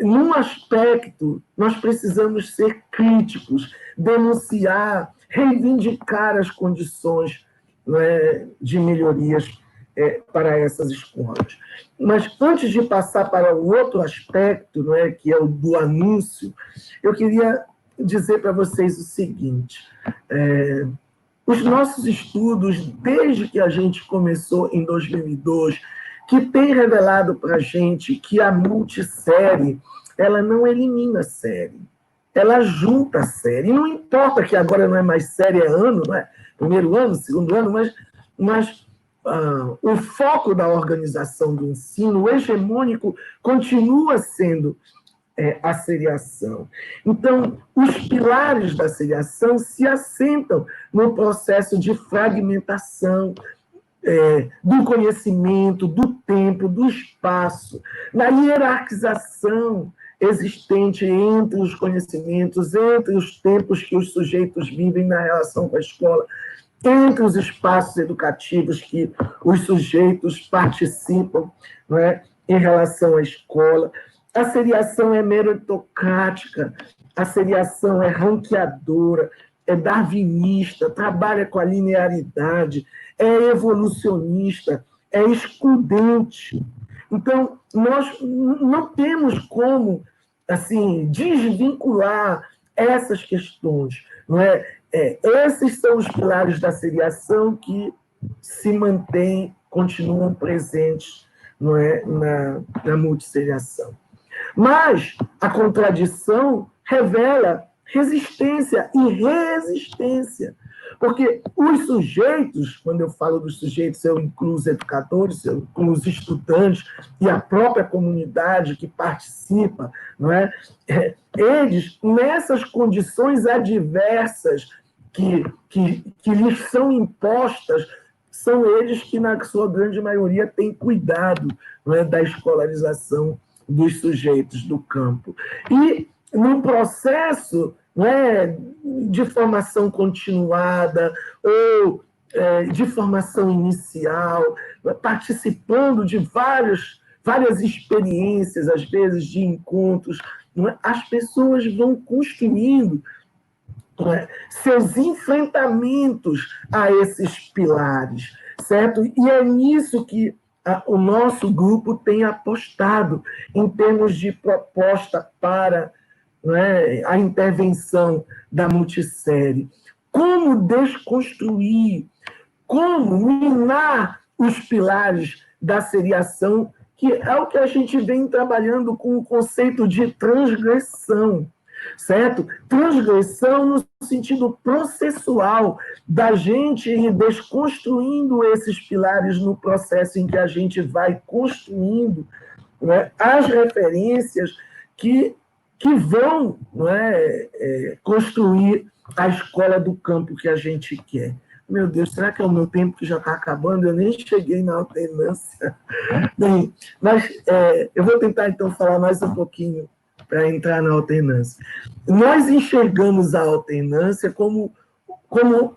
num aspecto, nós precisamos ser críticos, denunciar, reivindicar as condições, não é, de melhorias para essas escolas. Mas, antes de passar para o outro aspecto, não é, que é o do anúncio, eu queria dizer para vocês o seguinte: os nossos estudos, desde que a gente começou em 2002, que tem revelado para a gente que a multissérie, ela não elimina a série, ela junta a série. E não importa que agora não é mais série, é ano, não é? Primeiro ano, segundo ano, mas o foco da organização do ensino, o hegemônico, continua sendo a seriação. Então, os pilares da seriação se assentam no processo de fragmentação do conhecimento, do tempo, do espaço, na hierarquização existente entre os conhecimentos, entre os tempos que os sujeitos vivem na relação com a escola, entre os espaços educativos que os sujeitos participam, não é, em relação à escola. A seriação é meritocrática, a seriação é ranqueadora, é darwinista, trabalha com a linearidade, é evolucionista, é excludente. Então, nós não temos como assim desvincular essas questões, não é? Esses são os pilares da seriação que se mantêm, continuam presentes, não é, na multisseriação. Mas a contradição revela resistência e resistência, porque os sujeitos, quando eu falo dos sujeitos, eu incluo os educadores, eu incluo os estudantes e a própria comunidade que participa, não é? Eles, nessas condições adversas que lhes são impostas, são eles que, na sua grande maioria, têm cuidado, não é, da escolarização dos sujeitos do campo. E, no processo não é, de formação continuada ou de formação inicial, participando de várias experiências, às vezes de encontros, não é? As pessoas vão construindo, não é, seus enfrentamentos a esses pilares, certo? E é nisso que o nosso grupo tem apostado em termos de proposta para, não é, a intervenção da multissérie. Como desconstruir, como minar os pilares da seriação, que é o que a gente vem trabalhando com o conceito de transgressão, certo? Transgressão no sentido processual, da gente ir desconstruindo esses pilares no processo em que a gente vai construindo, né, as referências que vão, não é, construir a escola do campo que a gente quer. Meu Deus, será que é o meu tempo que já está acabando? Eu nem cheguei na alternância. Bem, mas eu vou tentar, então, falar mais um pouquinho para entrar na alternância. Nós enxergamos a alternância como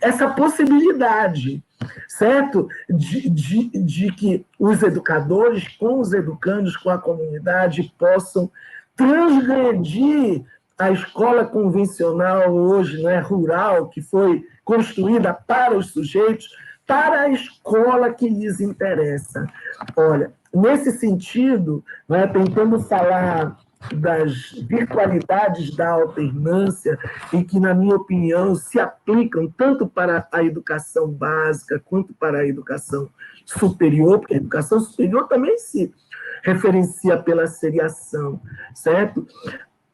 essa possibilidade, certo? De que os educadores, com os educandos, com a comunidade, possam transgredir a escola convencional hoje, não é, rural, que foi construída para os sujeitos, para a escola que lhes interessa. Olha, nesse sentido, não é, tentando falar das virtualidades da alternância e que, na minha opinião, se aplicam tanto para a educação básica quanto para a educação superior, porque a educação superior também se referencia pela seriação, certo?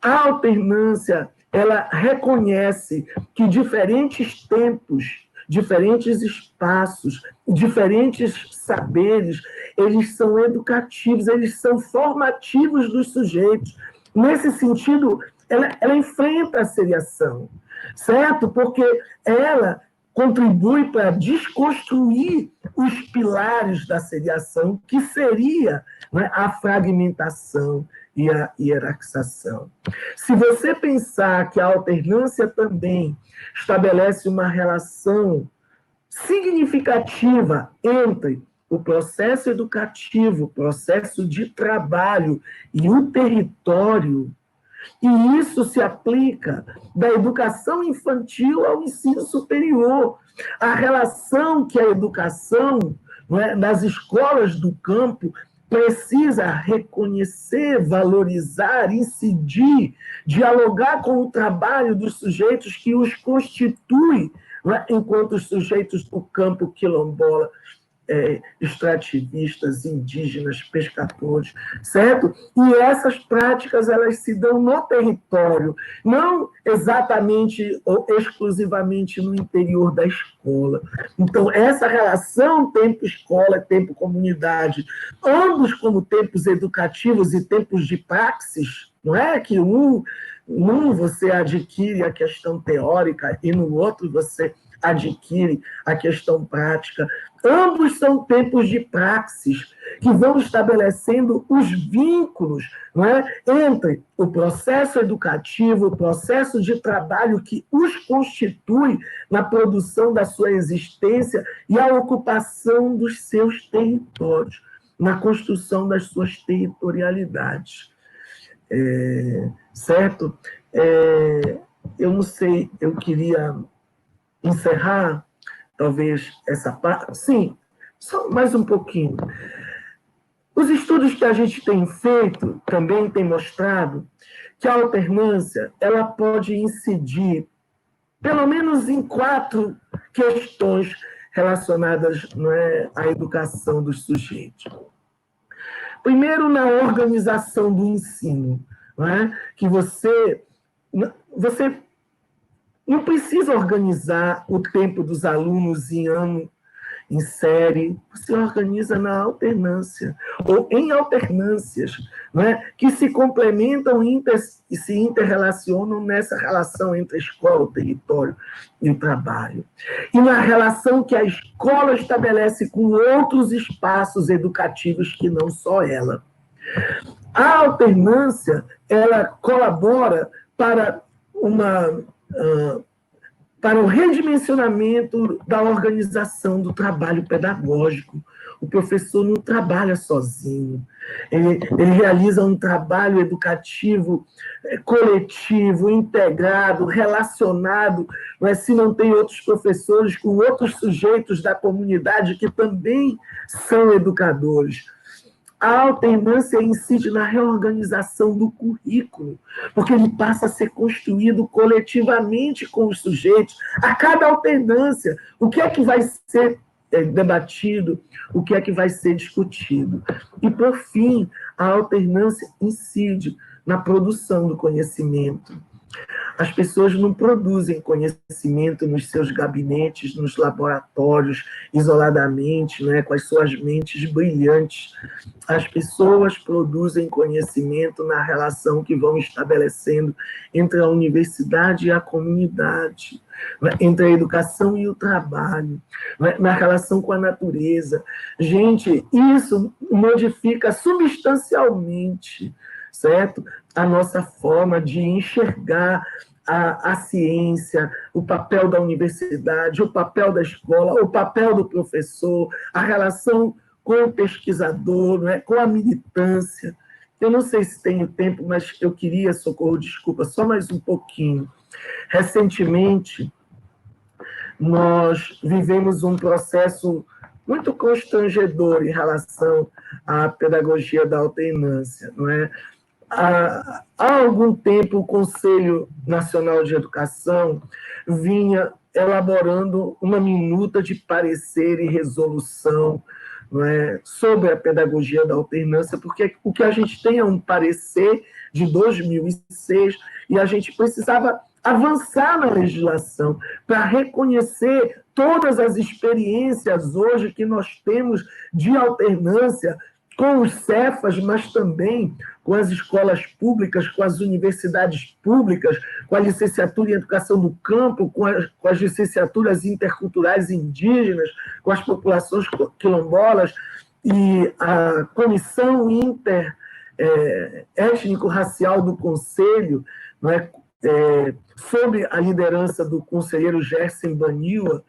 A alternância, ela reconhece que diferentes tempos, diferentes espaços, diferentes saberes, eles são educativos, eles são formativos dos sujeitos. Nesse sentido, ela enfrenta a seriação, certo? Porque ela contribui para desconstruir os pilares da seriação, que seria, né, a fragmentação e a hierarquização. Se você pensar que a alternância também estabelece uma relação significativa entre o processo educativo, o processo de trabalho e o território, e isso se aplica da educação infantil ao ensino superior. A relação que a educação, não é, nas escolas do campo precisa reconhecer, valorizar, incidir, dialogar com o trabalho dos sujeitos que os constitui, não é, enquanto os sujeitos do campo quilombola, extrativistas, indígenas, pescadores, certo? E essas práticas, elas se dão no território, não exatamente ou exclusivamente no interior da escola. Então, essa relação tempo-escola, tempo-comunidade, ambos como tempos educativos e tempos de praxis, não é que num você adquire a questão teórica e no outro você adquire a questão prática. Ambos são tempos de praxis que vão estabelecendo os vínculos, não é, entre o processo educativo, o processo de trabalho que os constitui na produção da sua existência e a ocupação dos seus territórios, na construção das suas territorialidades. Certo? Eu não sei, eu queria encerrar, talvez, essa parte. Sim, só mais um pouquinho. Os estudos que a gente tem feito também têm mostrado que a alternância, ela pode incidir, pelo menos em 4 questões relacionadas, não é, à educação dos sujeitos. Primeiro, na organização do ensino, não é? Que você não precisa organizar o tempo dos alunos em ano, em série, você organiza na alternância, ou em alternâncias, não é? Que se complementam e se interrelacionam nessa relação entre a escola, o território e o trabalho. E na relação que a escola estabelece com outros espaços educativos que não só ela. A alternância, ela colabora para para o redimensionamento da organização do trabalho pedagógico. O professor não trabalha sozinho, ele realiza um trabalho educativo coletivo, integrado, relacionado, mas se não tem outros professores com outros sujeitos da comunidade que também são educadores. A alternância incide na reorganização do currículo, porque ele passa a ser construído coletivamente com os sujeitos. A cada alternância, o que é que vai ser debatido, o que é que vai ser discutido. E, por fim, a alternância incide na produção do conhecimento. As pessoas não produzem conhecimento nos seus gabinetes, nos laboratórios, isoladamente, né, com as suas mentes brilhantes. As pessoas produzem conhecimento na relação que vão estabelecendo entre a universidade e a comunidade, entre a educação e o trabalho, na relação com a natureza. Gente, isso modifica substancialmente, certo? A nossa forma de enxergar a ciência, o papel da universidade, o papel da escola, o papel do professor, a relação com o pesquisador, né, com a militância. Eu não sei se tenho tempo, mas eu queria, Socorro, desculpa, só mais um pouquinho. Recentemente, nós vivemos um processo muito constrangedor em relação à pedagogia da alternância, não é? Há algum tempo, o Conselho Nacional de Educação vinha elaborando uma minuta de parecer e resolução, não é, sobre a pedagogia da alternância, porque o que a gente tem é um parecer de 2006 e a gente precisava avançar na legislação para reconhecer todas as experiências hoje que nós temos de alternância com os Cefas, mas também com as escolas públicas, com as universidades públicas, com a licenciatura em educação do campo, com as licenciaturas interculturais indígenas, com as populações quilombolas, e a comissão étnico-racial do Conselho, não é, sob a liderança do conselheiro Gerson Baniwa,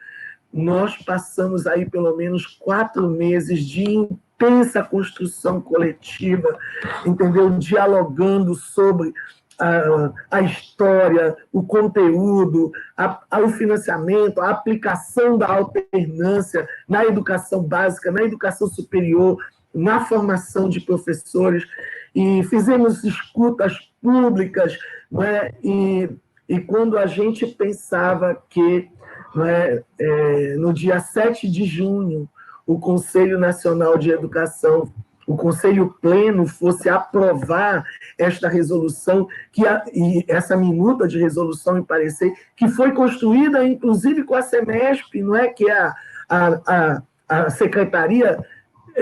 nós passamos aí pelo menos 4 meses de intensa construção coletiva, entendeu? Dialogando sobre a história, o conteúdo, o financiamento, a aplicação da alternância na educação básica, na educação superior, na formação de professores, e fizemos escutas públicas, não é? E quando a gente pensava que, não é, no dia 7 de junho, o Conselho Nacional de Educação, o Conselho Pleno, fosse aprovar esta resolução, e essa minuta de resolução e parecer, que foi construída, inclusive, com a SEMESP, não é? Que é a Secretaria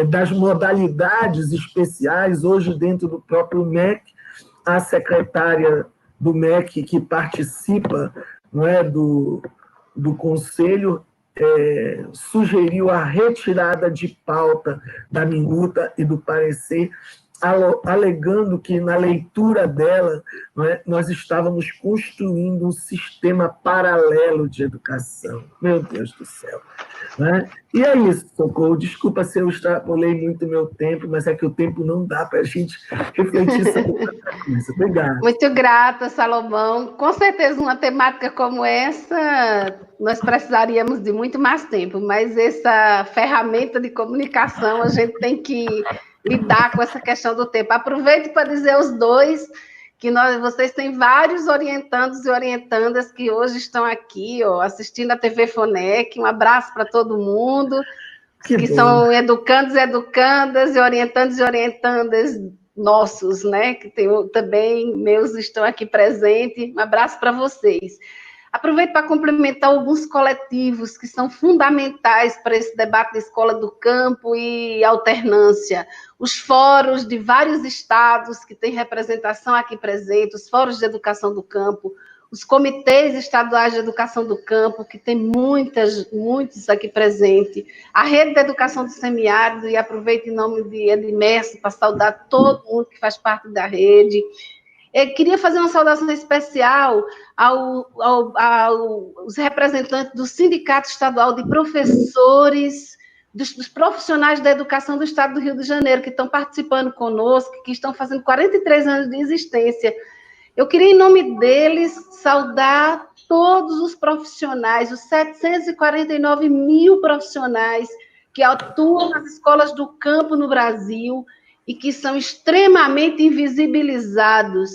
das Modalidades Especiais, hoje dentro do próprio MEC, a secretária do MEC que participa, não é, do Conselho, sugeriu a retirada de pauta da minuta e do parecer, alegando que, na leitura dela, não é, nós estávamos construindo um sistema paralelo de educação. Meu Deus do céu. Não é? E é isso, Socorro. Desculpa se eu extrapolei muito meu tempo, mas é que o tempo não dá para a gente refletir sobre outra coisa. Obrigada. Muito grata, Salomão. Com certeza, uma temática como essa, nós precisaríamos de muito mais tempo, mas essa ferramenta de comunicação, a gente tem que lidar com essa questão do tempo. Aproveito para dizer aos dois que vocês têm vários orientandos e orientandas que hoje estão aqui, ó, assistindo a TV FONEC. Um abraço para todo mundo, que são educandos e educandas, e orientandas nossos, né? Que tem também, meus estão aqui presentes. Um abraço para vocês. Aproveito para complementar alguns coletivos que são fundamentais para esse debate da escola do campo e alternância. Os fóruns de vários estados que têm representação aqui presente, os fóruns de educação do campo, os comitês estaduais de educação do campo, que tem muitos aqui presentes, a rede de educação do semiárido, e aproveito em nome de Edmerson para saudar todo mundo que faz parte da rede, Eu queria fazer uma saudação especial aos representantes do Sindicato Estadual de Professores, dos profissionais da educação do Estado do Rio de Janeiro, que estão participando conosco, que estão fazendo 43 anos de existência. Eu queria, em nome deles, saudar todos os profissionais, os 749 mil profissionais que atuam nas escolas do campo no Brasil e que são extremamente invisibilizados,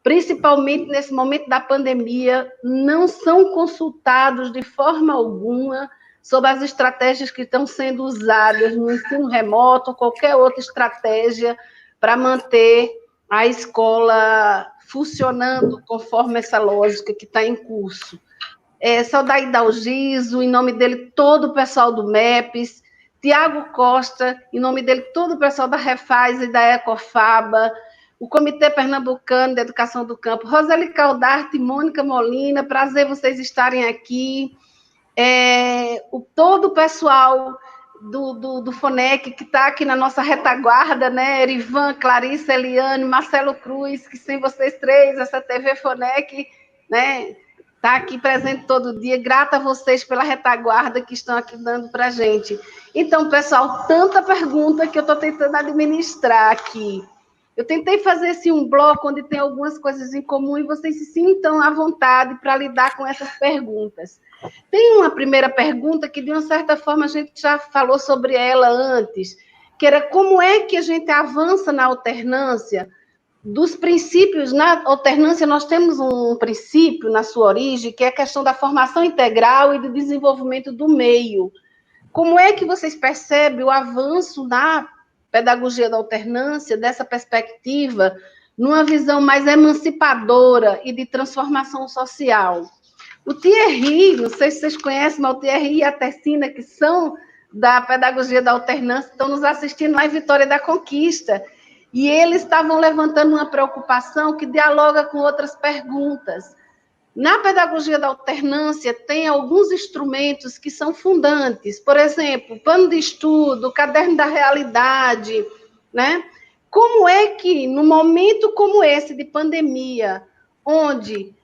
principalmente nesse momento da pandemia, não são consultados de forma alguma sobre as estratégias que estão sendo usadas no ensino remoto, qualquer outra estratégia para manter a escola funcionando conforme essa lógica que está em curso. Saudar Hidalgiso, em nome dele, todo o pessoal do MEPES, Tiago Costa, em nome dele, todo o pessoal da Refaz e da Ecofaba, o Comitê Pernambucano de Educação do Campo, Roseli Caldarte e Mônica Molina, prazer vocês estarem aqui. Todo o pessoal do FONEC, que está aqui na nossa retaguarda, né? Erivan, Clarice, Eliane, Marcelo Cruz, que sem vocês três, essa TV FONEC, né? Está aqui presente todo dia. Grata a vocês pela retaguarda que estão aqui dando para a gente. Então, pessoal, tanta pergunta que eu estou tentando administrar aqui. Eu tentei fazer um bloco onde tem algumas coisas em comum e vocês se sintam à vontade para lidar com essas perguntas. Tem uma primeira pergunta que, de uma certa forma, a gente já falou sobre ela antes, que era como é que a gente avança na alternância dos princípios. Na alternância, nós temos um princípio na sua origem, que é a questão da formação integral e do desenvolvimento do meio. Como é que vocês percebem o avanço na pedagogia da alternância, dessa perspectiva, numa visão mais emancipadora e de transformação social? O Thierry, não sei se vocês conhecem, mas o Thierry e a Tessina, que são da pedagogia da alternância, estão nos assistindo lá em Vitória da Conquista, e eles estavam levantando uma preocupação que dialoga com outras perguntas. Na pedagogia da alternância, tem alguns instrumentos que são fundantes, por exemplo, plano de estudo, caderno da realidade, né? Como é que, num momento como esse de pandemia, onde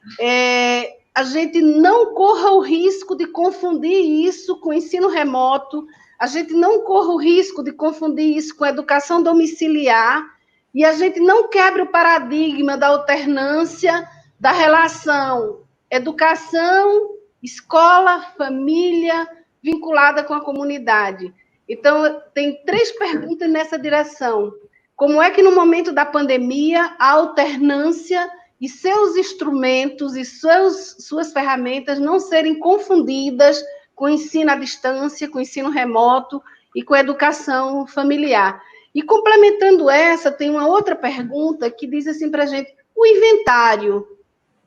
a gente não corra o risco de confundir isso com ensino remoto, a gente não corra o risco de confundir isso com educação domiciliar, e a gente não quebre o paradigma da alternância, da relação educação, escola, família, vinculada com a comunidade. Então, tem 3 perguntas nessa direção. Como é que, no momento da pandemia, a alternância e seus instrumentos e suas ferramentas não serem confundidas com ensino à distância, com ensino remoto e com educação familiar? E, complementando essa, tem uma outra pergunta que diz assim para a gente: o inventário,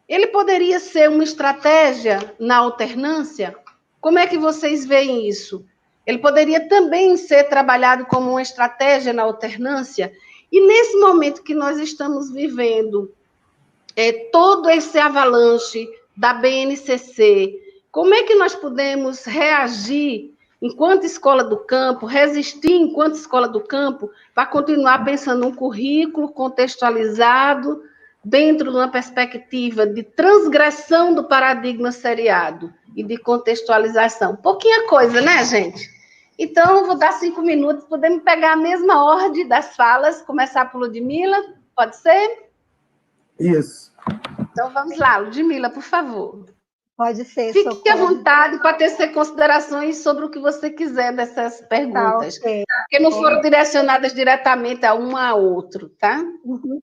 ele poderia ser uma estratégia na alternância? Como é que vocês veem isso? Ele poderia também ser trabalhado como uma estratégia na alternância? E nesse momento que nós estamos vivendo, todo esse avalanche da BNCC, como é que nós podemos reagir enquanto escola do campo, resistir enquanto escola do campo, para continuar pensando um currículo contextualizado, dentro de uma perspectiva de transgressão do paradigma seriado e de contextualização? Pouquinha coisa, né, gente? Então, eu vou dar 5 minutos, podemos pegar a mesma ordem das falas, começar por Ludmila, pode ser? Isso. Então, vamos lá, Ludmila, por favor. Pode ser. Fique à vontade para tecer considerações sobre o que você quiser dessas perguntas, Tá, okay. Porque não foram direcionadas diretamente a um a outro, tá? Uhum.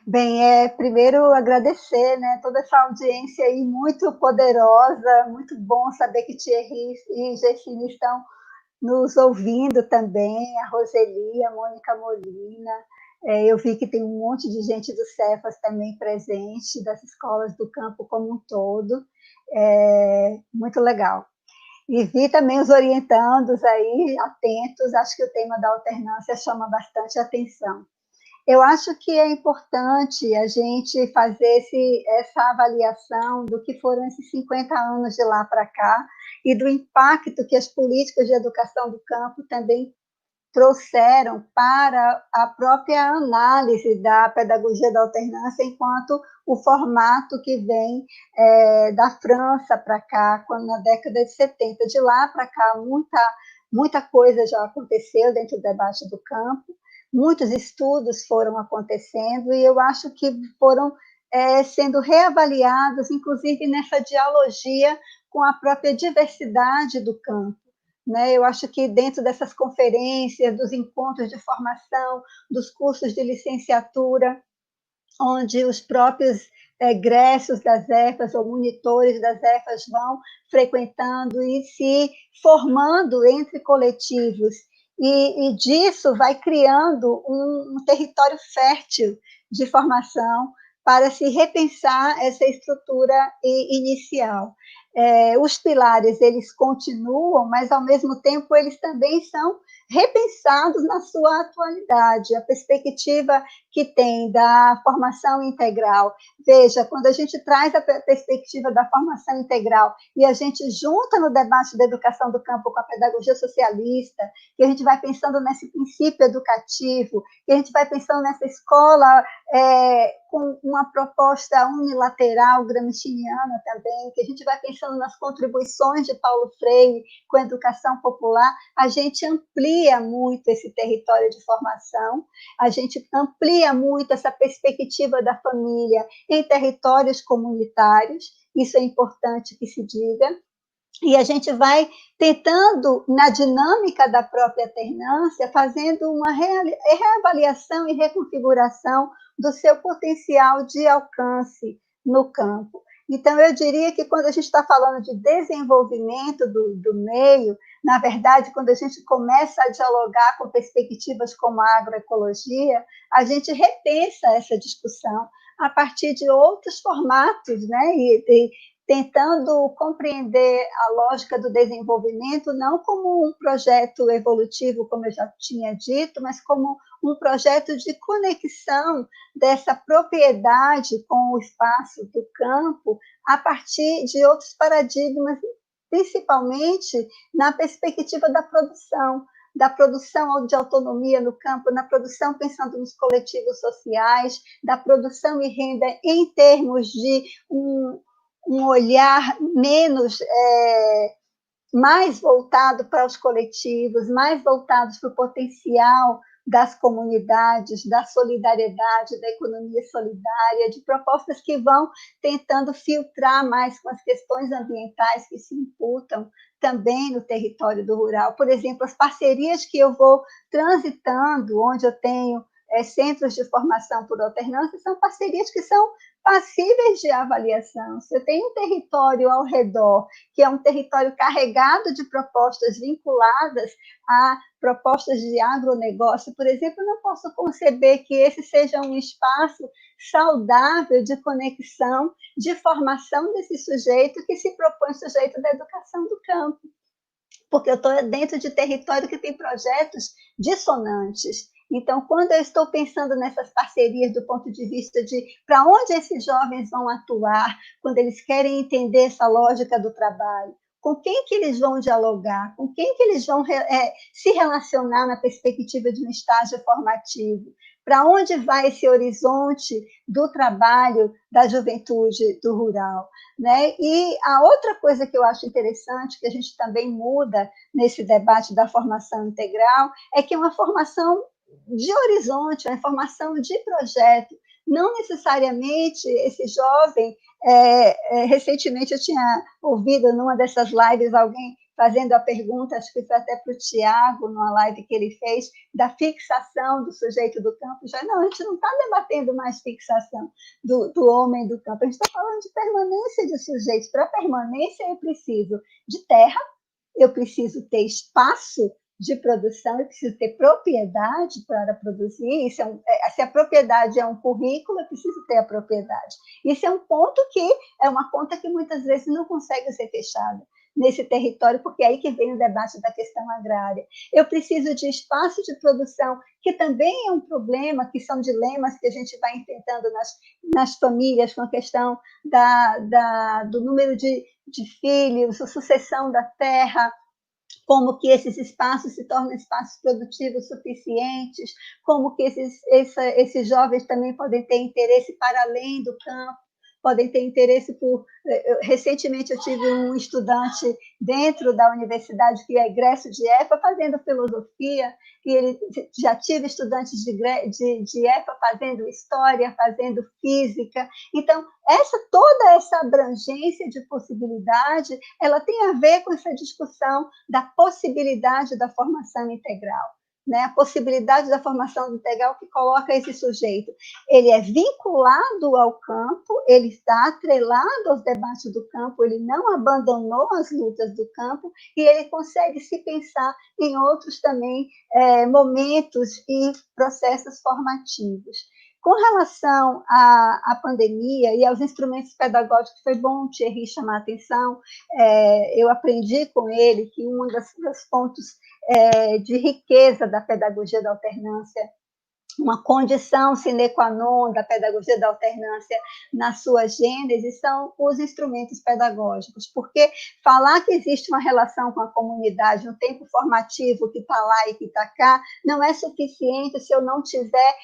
Bem, primeiro agradecer, né, toda essa audiência aí muito poderosa, muito bom saber que Thierry e Gessine estão nos ouvindo também, a Roseli, a Mônica Molina, eu vi que tem um monte de gente do Cefas também presente, das escolas do campo como um todo, muito legal. E vi também os orientandos aí, atentos, acho que o tema da alternância chama bastante atenção. Eu acho que é importante a gente fazer essa avaliação do que foram esses 50 anos de lá para cá e do impacto que as políticas de educação do campo também trouxeram para a própria análise da pedagogia da alternância enquanto o formato que vem da França para cá, quando na década de 70. De lá para cá, muita coisa já aconteceu dentro do debate do campo, muitos estudos foram acontecendo e eu acho que foram sendo reavaliados, inclusive nessa dialogia com a própria diversidade do campo. Né? Eu acho que dentro dessas conferências, dos encontros de formação, dos cursos de licenciatura, onde os próprios egressos das EFAs ou monitores das EFAs vão frequentando e se formando entre coletivos, e disso vai criando um território fértil de formação para se repensar essa estrutura inicial. Os pilares, eles continuam, mas, ao mesmo tempo, eles também são repensados na sua atualidade, a perspectiva que tem da formação integral. Veja, quando a gente traz a perspectiva da formação integral e a gente junta no debate da educação do campo com a pedagogia socialista, que a gente vai pensando nesse princípio educativo, que a gente vai pensando nessa escola com uma proposta unilateral gramsciana também, que a gente vai pensando nas contribuições de Paulo Freire com a educação popular, a gente amplia muito esse território de formação, a gente amplia muito essa perspectiva da família em territórios comunitários, isso é importante que se diga, e a gente vai tentando, na dinâmica da própria alternância, fazendo uma reavaliação e reconfiguração do seu potencial de alcance no campo. Então, eu diria que quando a gente está falando de desenvolvimento do meio, na verdade, quando a gente começa a dialogar com perspectivas como a agroecologia, a gente repensa essa discussão a partir de outros formatos, né? E tentando compreender a lógica do desenvolvimento não como um projeto evolutivo, como eu já tinha dito, mas como um projeto de conexão dessa propriedade com o espaço do campo a partir de outros paradigmas, principalmente na perspectiva da produção de autonomia no campo, na produção pensando nos coletivos sociais, da produção e renda em termos de um olhar mais voltado para os coletivos, mais voltados para o potencial das comunidades, da solidariedade, da economia solidária, de propostas que vão tentando filtrar mais com as questões ambientais que se imputam também no território do rural. Por exemplo, as parcerias que eu vou transitando, onde eu tenho centros de formação por alternância, são parcerias que são passíveis de avaliação. Se eu tenho um território ao redor, que é um território carregado de propostas vinculadas a propostas de agronegócio, por exemplo, eu não posso conceber que esse seja um espaço saudável de conexão, de formação desse sujeito que se propõe sujeito da educação do campo, porque eu estou dentro de território que tem projetos dissonantes. Então, quando eu estou pensando nessas parcerias do ponto de vista de para onde esses jovens vão atuar, quando eles querem entender essa lógica do trabalho, com quem que eles vão dialogar, com quem que eles vão se relacionar na perspectiva de um estágio formativo, para onde vai esse horizonte do trabalho da juventude do rural, né? E a outra coisa que eu acho interessante, que a gente também muda nesse debate da formação integral, é que é uma formação de horizonte, uma formação de projeto. Não necessariamente esse jovem... recentemente eu tinha ouvido numa dessas lives alguém fazendo a pergunta, acho que foi até para o Tiago, numa live que ele fez, da fixação do sujeito do campo. Já não, a gente não está debatendo mais fixação do homem do campo, a gente está falando de permanência de sujeitos. Para permanência, eu preciso de terra, eu preciso ter espaço de produção, eu preciso ter propriedade para produzir. Isso se a propriedade é um currículo, eu preciso ter a propriedade. Isso é um ponto que é uma conta que muitas vezes não consegue ser fechada nesse território, porque é aí que vem o debate da questão agrária. Eu preciso de espaço de produção, que também é um problema, que são dilemas que a gente vai enfrentando nas famílias, com a questão do número de filhos, a sucessão da terra, como que esses espaços se tornam espaços produtivos suficientes, como que esses jovens também podem ter interesse para além do campo, podem ter interesse por... Recentemente eu tive um estudante dentro da universidade que é egresso de EFA fazendo filosofia, e ele já tive estudantes de EFA fazendo história, fazendo física. Então, toda essa abrangência de possibilidade, ela tem a ver com essa discussão da possibilidade da formação integral, né? A possibilidade da formação integral que coloca esse sujeito. Ele é vinculado ao campo, ele está atrelado aos debates do campo, ele não abandonou as lutas do campo e ele consegue se pensar em outros também momentos e processos formativos. Com relação à pandemia e aos instrumentos pedagógicos, foi bom o Thierry chamar a atenção, eu aprendi com ele que um dos pontos de riqueza da pedagogia da alternância, uma condição sine qua non da pedagogia da alternância na sua gênese são os instrumentos pedagógicos, porque falar que existe uma relação com a comunidade, um tempo formativo que está lá e que está cá, não é suficiente se eu não tiver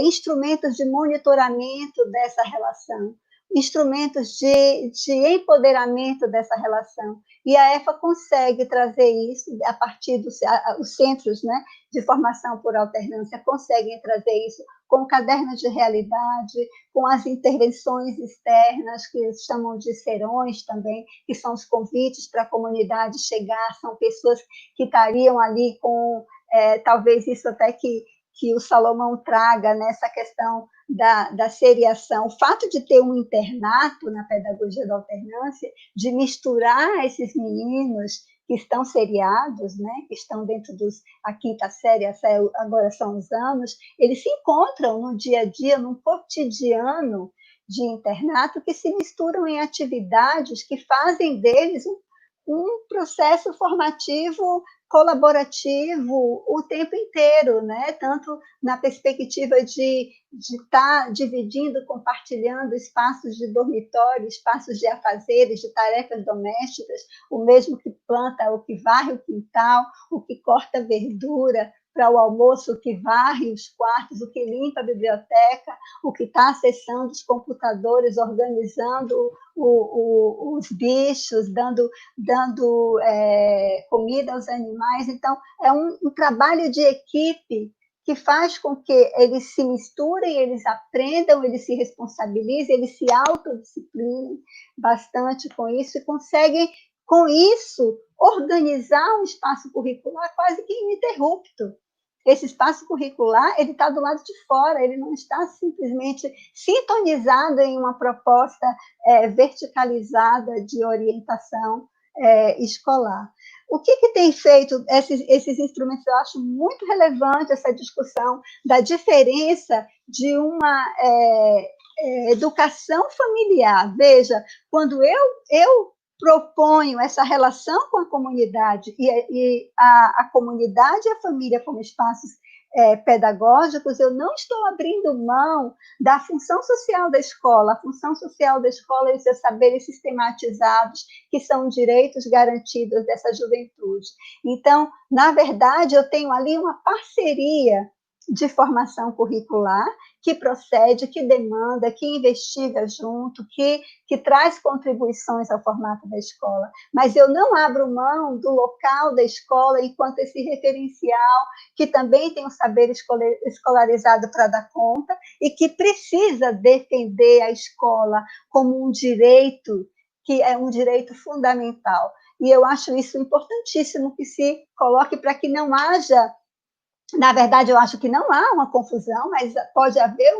instrumentos de monitoramento dessa relação, instrumentos de empoderamento dessa relação. E a EFA consegue trazer isso a partir dos centros, né, de formação por alternância, conseguem trazer isso com cadernos de realidade, com as intervenções externas, que eles chamam de serões também, que são os convites para a comunidade chegar, são pessoas que estariam ali com, talvez isso até que o Salomão traga nessa questão da seriação, o fato de ter um internato na pedagogia da alternância, de misturar esses meninos que estão seriados, né, que estão dentro a quinta série, agora são os anos, eles se encontram no dia a dia, num cotidiano de internato, que se misturam em atividades que fazem deles um processo formativo colaborativo o tempo inteiro, né? Tanto na perspectiva de estar dividindo, compartilhando espaços de dormitório, espaços de afazeres, de tarefas domésticas, o mesmo que planta, o que varre o quintal, o que corta verdura para o almoço, o que varre os quartos, o que limpa a biblioteca, o que está acessando os computadores, organizando os bichos, dando comida aos animais. Então, é um trabalho de equipe que faz com que eles se misturem, eles aprendam, eles se responsabilizem, eles se autodisciplinem bastante com isso e conseguem, com isso, organizar um espaço curricular quase que ininterrupto. Esse espaço curricular, ele está do lado de fora, ele não está simplesmente sintonizado em uma proposta verticalizada de orientação escolar. O que tem feito esses instrumentos? Eu acho muito relevante essa discussão da diferença de uma educação familiar. Veja, quando eu proponho essa relação com a comunidade e a comunidade e a família como espaços pedagógicos, eu não estou abrindo mão da função social da escola. A função social da escola é os seus saberes sistematizados, que são direitos garantidos dessa juventude. Então, na verdade, eu tenho ali uma parceria de formação curricular que procede, que demanda, que investiga junto, que traz contribuições ao formato da escola. Mas eu não abro mão do local da escola enquanto esse referencial, que também tem um saber escolarizado para dar conta e que precisa defender a escola como um direito, que é um direito fundamental. E eu acho isso importantíssimo que se coloque para que não haja... Na verdade, eu acho que não há uma confusão, mas pode haver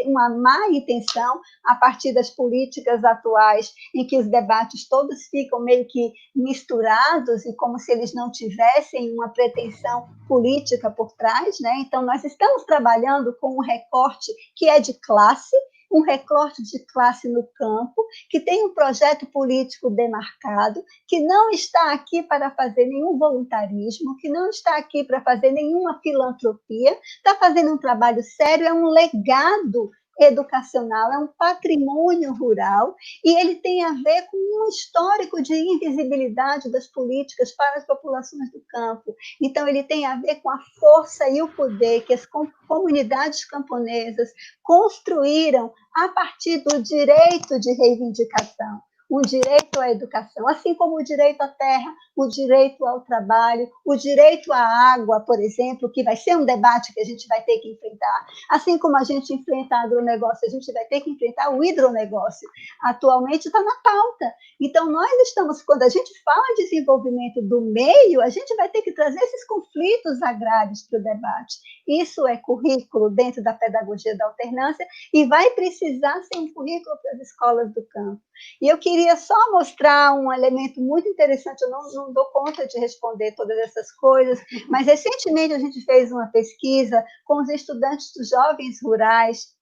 uma má intenção a partir das políticas atuais, em que os debates todos ficam meio que misturados e como se eles não tivessem uma pretensão política por trás, né? Então, nós estamos trabalhando com um recorte que é de classe, um recorte de classe no campo, que tem um projeto político demarcado, que não está aqui para fazer nenhum voluntarismo, que não está aqui para fazer nenhuma filantropia, está fazendo um trabalho sério, é um legado educacional, é um patrimônio rural, e ele tem a ver com um histórico de invisibilidade das políticas para as populações do campo. Então, ele tem a ver com a força e o poder que as comunidades camponesas construíram a partir do direito de reivindicação. O direito à educação, assim como o direito à terra, o direito ao trabalho, o direito à água, por exemplo, que vai ser um debate que a gente vai ter que enfrentar, assim como a gente enfrenta agronegócio, a gente vai ter que enfrentar o hidronegócio. Atualmente está na pauta. Então, nós estamos, quando a gente fala de desenvolvimento do meio, a gente vai ter que trazer esses conflitos agrários para o debate. Isso é currículo dentro da pedagogia da alternância e vai precisar ser um currículo para as escolas do campo. E eu queria só mostrar um elemento muito interessante, eu não dou conta de responder todas essas coisas, mas recentemente a gente fez uma pesquisa com os estudantes dos jovens rurais,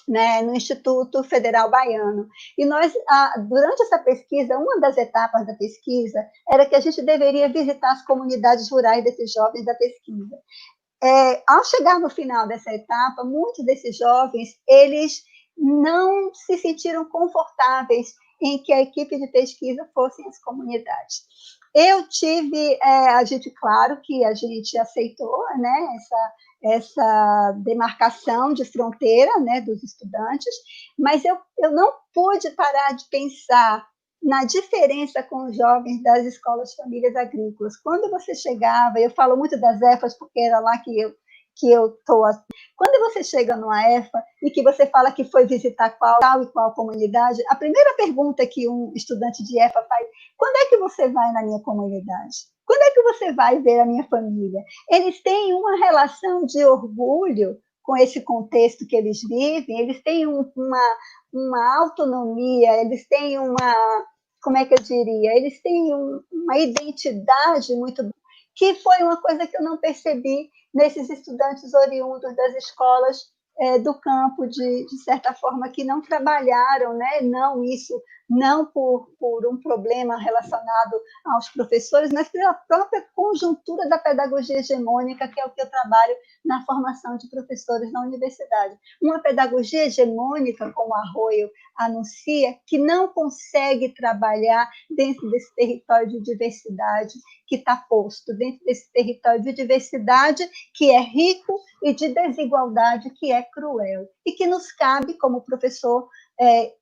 né, no Instituto Federal Baiano. E nós, durante essa pesquisa, uma das etapas da pesquisa era que a gente deveria visitar as comunidades rurais desses jovens da pesquisa. Ao chegar no final dessa etapa, muitos desses jovens, eles não se sentiram confortáveis em que a equipe de pesquisa fosse as comunidades. Eu tive, claro que a gente aceitou, né, essa demarcação de fronteira, né, dos estudantes, mas eu não pude parar de pensar na diferença com os jovens das escolas famílias agrícolas. Quando você chegava, eu falo muito das EFAs, porque era lá que eu estou. Quando você chega numa EFA e que você fala que foi visitar tal e qual comunidade, a primeira pergunta que um estudante de EFA faz: quando é que você vai na minha comunidade? Quando é que você vai ver a minha família? Eles têm uma relação de orgulho com esse contexto que eles vivem, eles têm uma autonomia, eles têm como é que eu diria? Eles têm uma identidade muito, que foi uma coisa que eu não percebi nesses estudantes oriundos das escolas do campo, de certa forma, que não trabalharam, né? Não por um problema relacionado aos professores, mas pela própria conjuntura da pedagogia hegemônica, que é o que eu trabalho na formação de professores na universidade. Uma pedagogia hegemônica, como Arroyo anuncia, que não consegue trabalhar dentro desse território de diversidade que está posto, dentro desse território de diversidade que é rico e de desigualdade que é cruel, e que nos cabe, como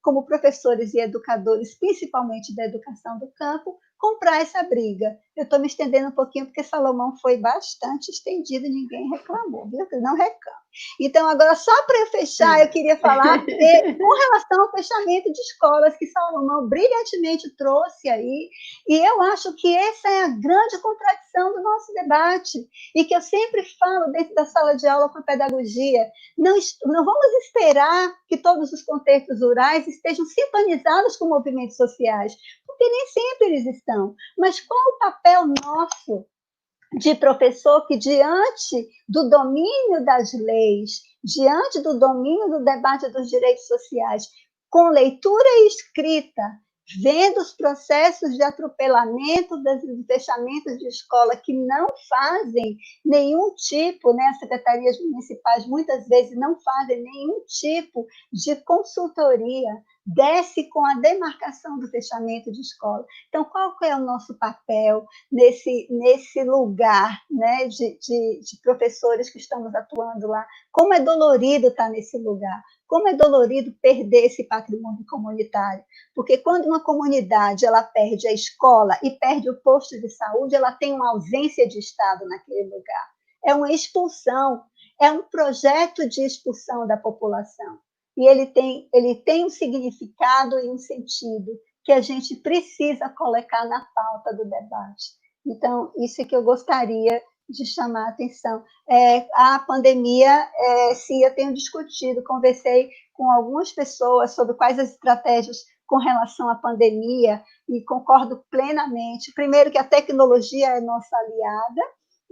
como professores e educadores, principalmente da educação do campo, comprar essa briga. Eu estou me estendendo um pouquinho, porque Salomão foi bastante estendido e ninguém reclamou, viu? Eu não reclamo. Então, agora, só para eu fechar, eu queria falar com relação ao fechamento de escolas, que Salomão brilhantemente trouxe aí, e eu acho que essa é a grande contradição do nosso debate, e que eu sempre falo dentro da sala de aula com a pedagogia. Não vamos esperar que todos os contextos rurais estejam sintonizados com movimentos sociais, porque nem sempre eles estão. Mas qual o papel nosso de professor que, diante do domínio das leis, diante do domínio do debate dos direitos sociais, com leitura e escrita, vendo os processos de atropelamento dos fechamentos de escola que não fazem nenhum tipo, né, as secretarias municipais muitas vezes não fazem nenhum tipo de consultoria, desce com a demarcação do fechamento de escola. Então, qual é o nosso papel nesse lugar, né, de professores que estamos atuando lá? Como é dolorido estar nesse lugar, como é dolorido perder esse patrimônio comunitário, porque quando uma comunidade ela perde a escola e perde o posto de saúde, ela tem uma ausência de Estado naquele lugar. É uma expulsão, é um projeto de expulsão da população. E ele tem um significado e um sentido que a gente precisa colocar na pauta do debate. Então, isso é que eu gostaria de chamar a atenção. A pandemia, sim, eu tenho discutido, conversei com algumas pessoas sobre quais as estratégias com relação à pandemia, e concordo plenamente. Primeiro, que a tecnologia é nossa aliada,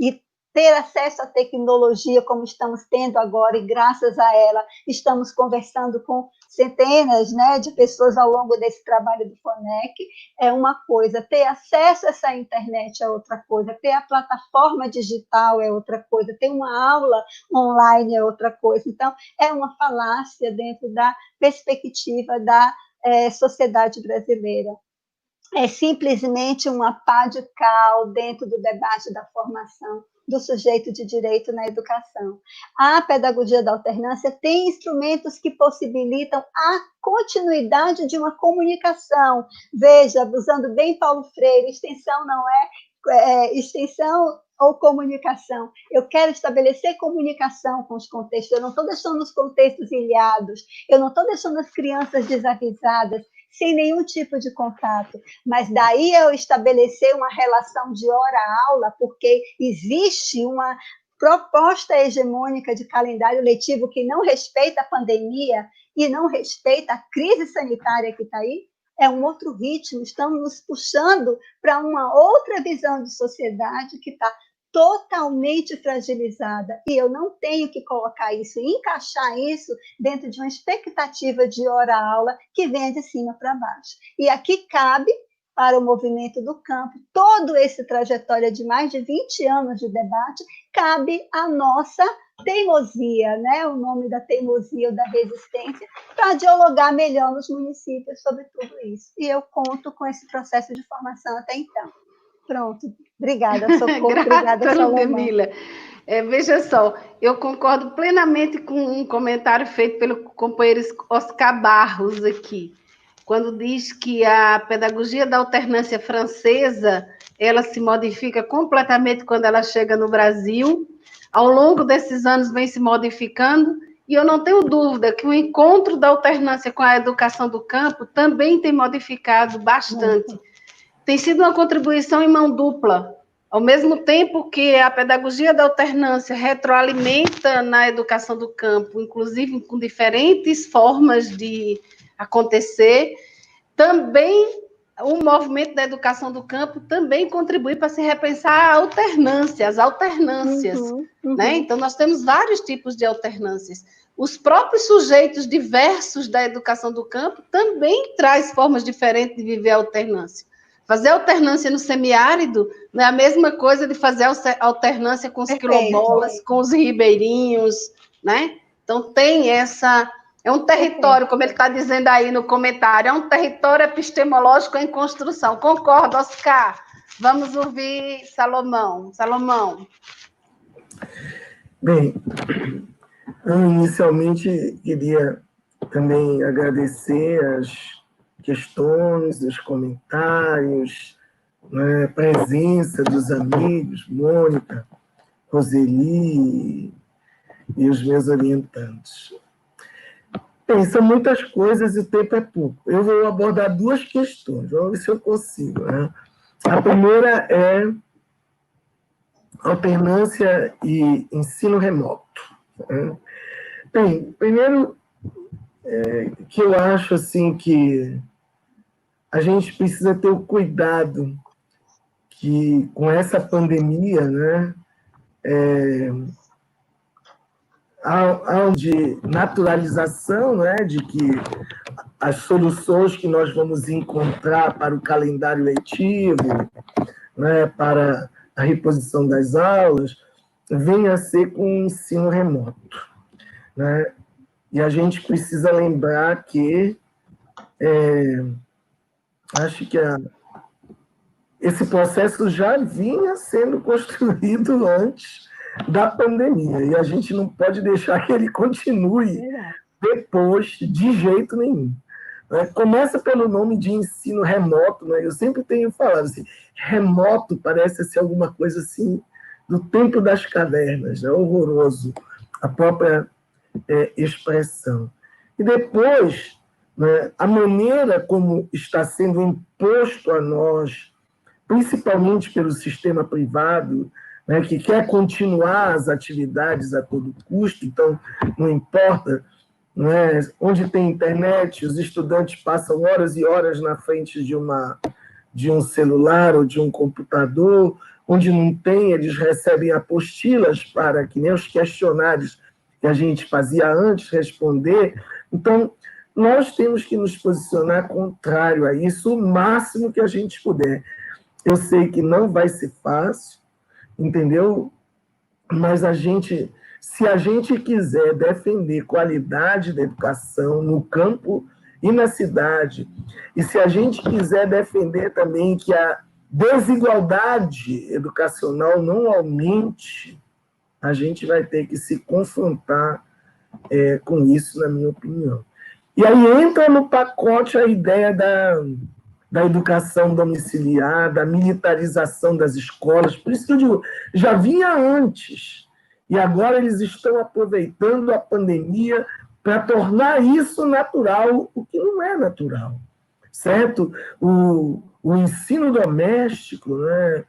e ter acesso à tecnologia como estamos tendo agora, e graças a ela estamos conversando com centenas, né, de pessoas ao longo desse trabalho do FONEC, é uma coisa, ter acesso a essa internet é outra coisa, ter a plataforma digital é outra coisa, ter uma aula online é outra coisa. Então, é uma falácia dentro da perspectiva da sociedade brasileira. É simplesmente uma pá de cal dentro do debate da formação do sujeito de direito na educação. A pedagogia da alternância tem instrumentos que possibilitam a continuidade de uma comunicação. Veja, usando bem Paulo Freire, extensão não é extensão ou comunicação. Eu quero estabelecer comunicação com os contextos, eu não estou deixando os contextos ilhados, eu não estou deixando as crianças desavisadas, sem nenhum tipo de contato, mas daí eu estabelecer uma relação de hora-aula, porque existe uma proposta hegemônica de calendário letivo que não respeita a pandemia e não respeita a crise sanitária que está aí, é um outro ritmo, estamos nos puxando para uma outra visão de sociedade que está totalmente fragilizada, e eu não tenho que colocar isso, encaixar isso dentro de uma expectativa de hora-aula que venha de cima para baixo. E aqui cabe, para o movimento do campo, todo esse trajetória de mais de 20 anos de debate, cabe a nossa teimosia, né? O nome da teimosia ou da resistência, para dialogar melhor nos municípios sobre tudo isso. E eu conto com esse processo de formação até então. Pronto. Obrigada, Socorro. Obrigada, Salomão. Veja só, eu concordo plenamente com um comentário feito pelo companheiro Oscar Barros aqui, quando diz que a pedagogia da alternância francesa, ela se modifica completamente quando ela chega no Brasil, ao longo desses anos vem se modificando, e eu não tenho dúvida que o encontro da alternância com a educação do campo também tem modificado bastante. Tem sido uma contribuição em mão dupla. Ao mesmo tempo que a pedagogia da alternância retroalimenta na educação do campo, inclusive com diferentes formas de acontecer, também o movimento da educação do campo também contribui para se repensar as alternâncias. Né? Então, nós temos vários tipos de alternâncias. Os próprios sujeitos diversos da educação do campo também traz formas diferentes de viver a alternância. Fazer alternância no semiárido não é a mesma coisa de fazer alternância com os quilombolas, com os ribeirinhos, né? Então, tem essa... É um território, como ele está dizendo aí no comentário, é um território epistemológico em construção. Concordo, Oscar? Vamos ouvir Salomão. Salomão. Bem, eu inicialmente queria também agradecer as questões, os comentários, né, a presença dos amigos, Mônica, Roseli e os meus orientantes. Bem, são muitas coisas e o tempo é pouco. Eu vou abordar duas questões, vamos ver se eu consigo. Né? A primeira é alternância e ensino remoto. Né? Bem, primeiro, que eu acho assim que a gente precisa ter o cuidado que com essa pandemia, né, há de naturalização, né, de que as soluções que nós vamos encontrar para o calendário letivo, né, para a reposição das aulas, venha a ser com o ensino remoto. Né? E a gente precisa lembrar que acho que esse processo já vinha sendo construído antes da pandemia, e a gente não pode deixar que ele continue depois de jeito nenhum. Né? Começa pelo nome de ensino remoto, né? Eu sempre tenho falado assim, remoto parece ser alguma coisa assim do tempo das cavernas, é horroroso a própria expressão. E depois, né, a maneira como está sendo imposto a nós, principalmente pelo sistema privado, né, que quer continuar as atividades a todo custo, então não importa, né, onde tem internet, os estudantes passam horas e horas na frente de um celular ou de um computador, onde não tem, eles recebem apostilas para, que nem os questionários que a gente fazia antes, responder. Então, nós temos que nos posicionar contrário a isso o máximo que a gente puder. Eu sei que não vai ser fácil, entendeu? Mas se a gente quiser defender qualidade da educação no campo e na cidade, e se a gente quiser defender também que a desigualdade educacional não aumente, a gente vai ter que se confrontar com isso, na minha opinião. E aí entra no pacote a ideia da educação domiciliar, da militarização das escolas. Por isso que eu digo, já vinha antes, e agora eles estão aproveitando a pandemia para tornar isso natural, o que não é natural, certo? O ensino doméstico, né,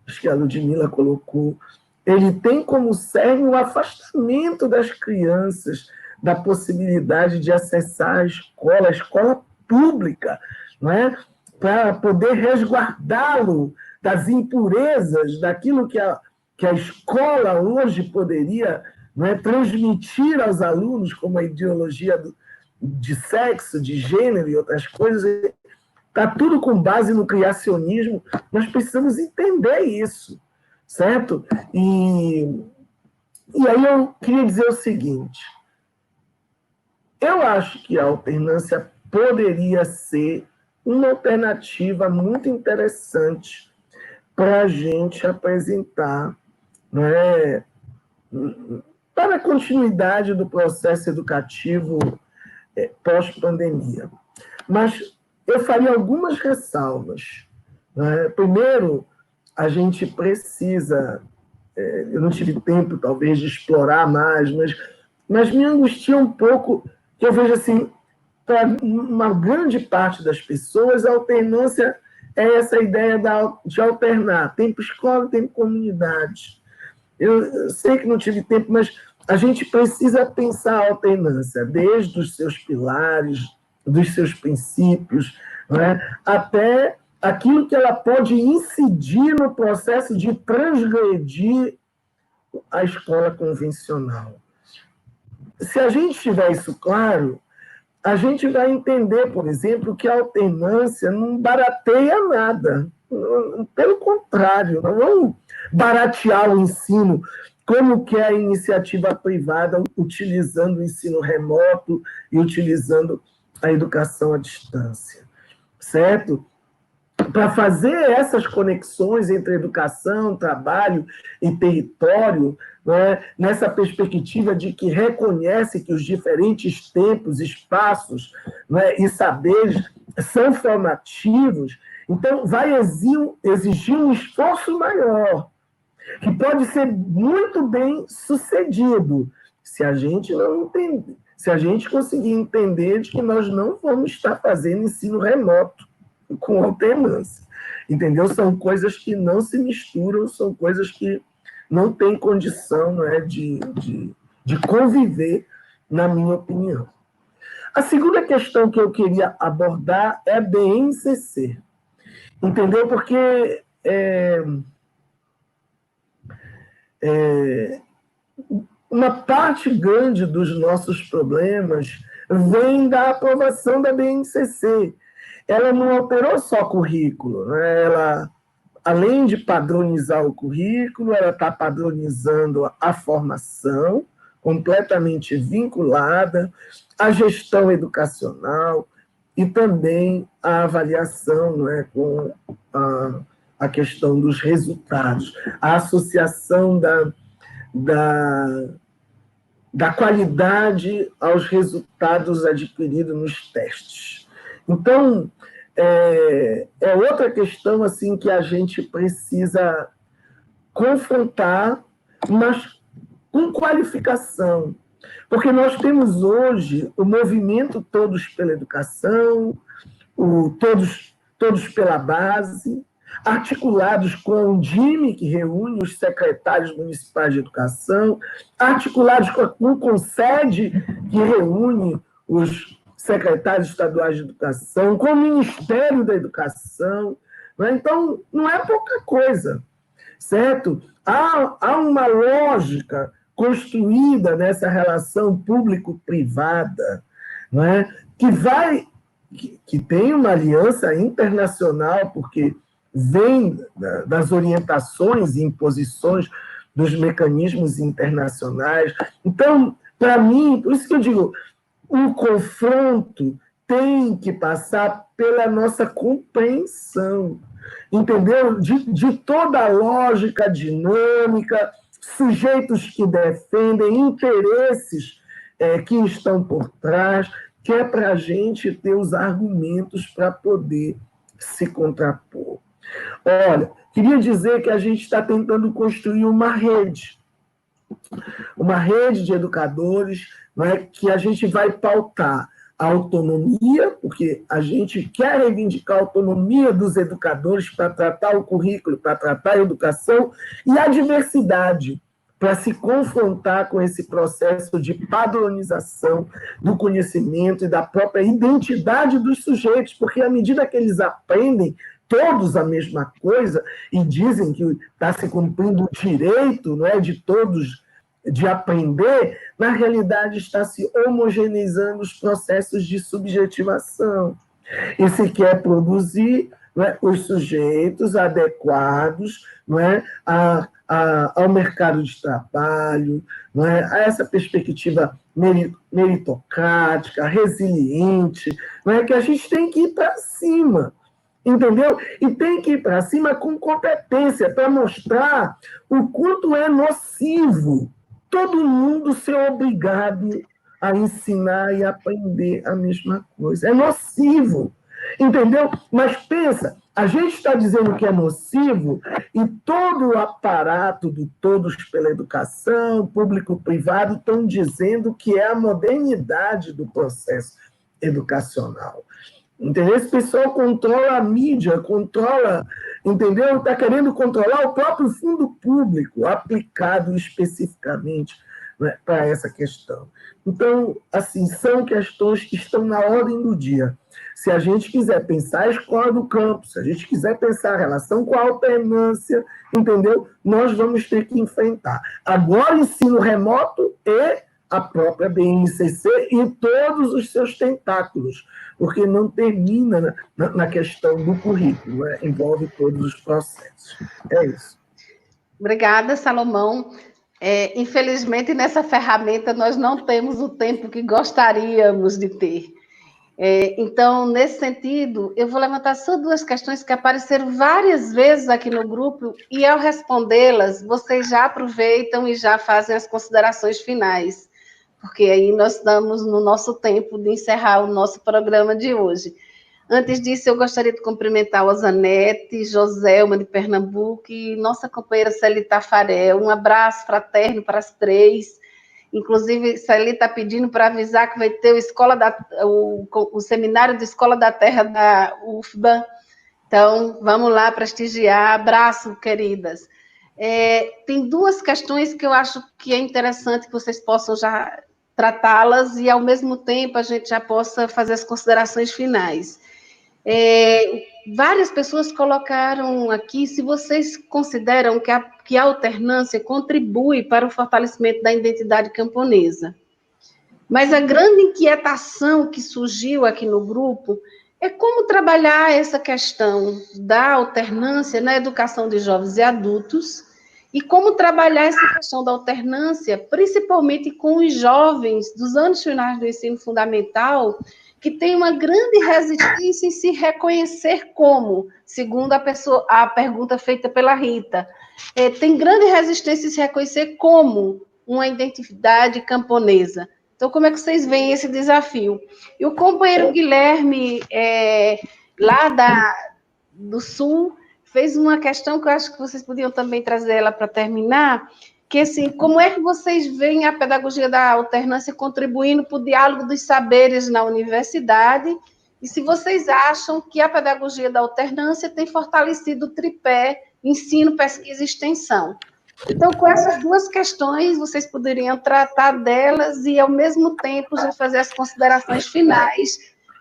acho que a Ludmila colocou, ele tem como cerne o afastamento das crianças da possibilidade de acessar a escola pública, não é? Para poder resguardá-lo das impurezas, daquilo que a escola hoje poderia, não é, transmitir aos alunos, como a ideologia de sexo, de gênero e outras coisas. Está tudo com base no criacionismo. Nós precisamos entender isso, certo? E aí eu queria dizer o seguinte: eu acho que a alternância poderia ser uma alternativa muito interessante para a gente apresentar, não é, para a continuidade do processo educativo pós-pandemia. Mas eu faria algumas ressalvas, né? Primeiro, a gente precisa, eu não tive tempo, talvez, de explorar mais, mas me angustia um pouco, que eu vejo assim, para uma grande parte das pessoas, a alternância é essa ideia de alternar, tempo escola, tempo comunidade. Eu sei que não tive tempo, mas a gente precisa pensar a alternância, desde os seus pilares, dos seus princípios, né, até aquilo que ela pode incidir no processo de transgredir a escola convencional. Se a gente tiver isso claro, a gente vai entender, por exemplo, que a alternância não barateia nada. Pelo contrário, não vamos baratear o ensino, como que é a iniciativa privada utilizando o ensino remoto e utilizando a educação à distância, certo? Para fazer essas conexões entre educação, trabalho e território, né, nessa perspectiva de que reconhece que os diferentes tempos, espaços, né, e saberes são formativos, então vai exigir um esforço maior, que pode ser muito bem sucedido, se a gente não entender, se a gente conseguir entender de que nós não vamos estar fazendo ensino remoto com alternância, entendeu? São coisas que não se misturam, são coisas que não têm condição, não é, de conviver, na minha opinião. A segunda questão que eu queria abordar é a BNCC, entendeu? Porque uma parte grande dos nossos problemas vem da aprovação da BNCC. Ela não alterou só currículo, né? Ela, além de padronizar o currículo, ela está padronizando a formação, completamente vinculada à gestão educacional e também à avaliação, não é, com a questão dos resultados, a associação da qualidade aos resultados adquiridos nos testes. Então, é outra questão assim, que a gente precisa confrontar, mas com qualificação. Porque nós temos hoje o movimento Todos pela Educação, todos pela Base, articulados com a Undime, que reúne os secretários municipais de educação, articulados com o Concede, que reúne os secretários estaduais de educação, com o Ministério da Educação, Né? Então, não é pouca coisa, certo? Há uma lógica construída nessa relação público-privada, não é? Que tem uma aliança internacional, porque vem das orientações e imposições dos mecanismos internacionais. Então, para mim, por isso que eu digo, o confronto tem que passar pela nossa compreensão, entendeu? De toda a lógica dinâmica, sujeitos que defendem, interesses que estão por trás, que é para a gente ter os argumentos para poder se contrapor. Olha, queria dizer que a gente está tentando construir uma rede de educadores, né, que a gente vai pautar a autonomia, porque a gente quer reivindicar a autonomia dos educadores para tratar o currículo, para tratar a educação, e a diversidade, para se confrontar com esse processo de padronização do conhecimento e da própria identidade dos sujeitos, porque à medida que eles aprendem todos a mesma coisa e dizem que está se cumprindo o direito, não é, de todos de aprender, na realidade está se homogeneizando os processos de subjetivação. E se quer produzir, não é, os sujeitos adequados, não é, ao mercado de trabalho, não é, a essa perspectiva meritocrática, resiliente, não é, que a gente tem que ir para cima. Entendeu? E tem que ir para cima com competência para mostrar o quanto é nocivo todo mundo ser obrigado a ensinar e aprender a mesma coisa. É nocivo, entendeu? Mas pensa, a gente está dizendo que é nocivo e todo o aparato do Todos pela Educação, público-privado, estão dizendo que é a modernidade do processo educacional. Entendeu? Esse pessoal controla a mídia, controla, entendeu? Está querendo controlar o próprio fundo público, aplicado especificamente, né, para essa questão. Então, assim, são questões que estão na ordem do dia. Se a gente quiser pensar a escola do campo, se a gente quiser pensar a relação com a alternância, entendeu? Nós vamos ter que enfrentar. Agora, ensino remoto e a própria BNCC e todos os seus tentáculos, porque não termina na questão do currículo, né? Envolve todos os processos. É isso. Obrigada, Salomão. Infelizmente, nessa ferramenta, nós não temos o tempo que gostaríamos de ter. Então, nesse sentido, eu vou levantar só duas questões que apareceram várias vezes aqui no grupo, e ao respondê-las, vocês já aproveitam e já fazem as considerações finais, porque aí nós estamos no nosso tempo de encerrar o nosso programa de hoje. Antes disso, eu gostaria de cumprimentar o Zanete, Joselma de Pernambuco e nossa companheira Celi Tafarel. Um abraço fraterno para as três. Inclusive, Celi está pedindo para avisar que vai ter o seminário de Escola da Terra da UFBA. Então, vamos lá prestigiar. Abraço, queridas. Tem duas questões que eu acho que é interessante que vocês possam já tratá-las e, ao mesmo tempo, a gente já possa fazer as considerações finais. Várias pessoas colocaram aqui se vocês consideram que a alternância contribui para o fortalecimento da identidade camponesa. Mas a grande inquietação que surgiu aqui no grupo é como trabalhar essa questão da alternância na educação de jovens e adultos e como trabalhar essa questão da alternância, principalmente com os jovens dos anos finais do ensino fundamental, que tem uma grande resistência em se reconhecer como, segundo a pergunta feita pela Rita, tem grande resistência em se reconhecer como uma identidade camponesa. Então, como é que vocês veem esse desafio? E o companheiro Guilherme, lá do Sul, fez uma questão que eu acho que vocês podiam também trazer ela para terminar, que, assim, como é que vocês veem a pedagogia da alternância contribuindo para o diálogo dos saberes na universidade, e se vocês acham que a pedagogia da alternância tem fortalecido o tripé ensino, pesquisa e extensão. Então, com essas duas questões, vocês poderiam tratar delas e, ao mesmo tempo, já fazer as considerações finais,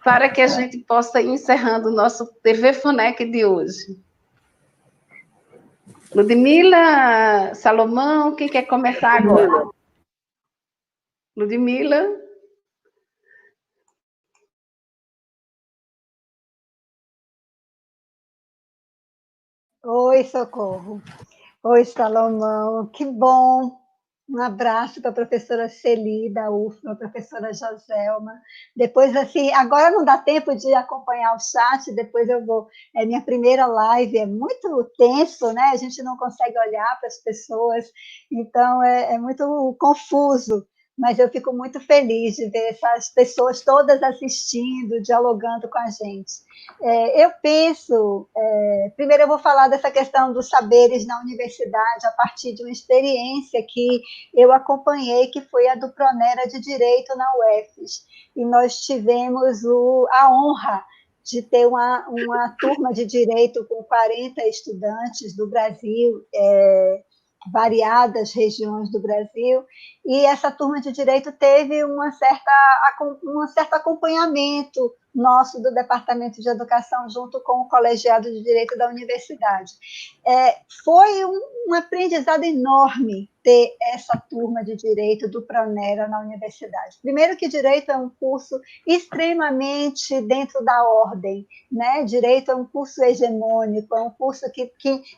para que a gente possa ir encerrando o nosso TV FONEC de hoje. Ludmila, Salomão, quem quer começar agora? Ludmila? Oi, Socorro. Oi, Salomão. Que bom. Um abraço para a professora Celi, da UFMA, a professora Joselma. Depois, assim, agora não dá tempo de acompanhar o chat, depois eu vou. É minha primeira live, é muito tenso, né? A gente não consegue olhar para as pessoas, então é muito confuso. Mas eu fico muito feliz de ver essas pessoas todas assistindo, dialogando com a gente. Eu penso, primeiro eu vou falar dessa questão dos saberes na universidade, a partir de uma experiência que eu acompanhei, que foi a do Pronera de Direito na UFES. E nós tivemos a honra de ter uma turma de direito com 40 estudantes do Brasil, variadas regiões do Brasil, e essa turma de direito teve um certo acompanhamento nosso do Departamento de Educação junto com o Colegiado de Direito da Universidade. Foi um aprendizado enorme ter essa turma de direito do Pronera na universidade. Primeiro que direito é um curso extremamente dentro da ordem, né? Direito é um curso hegemônico, é um curso que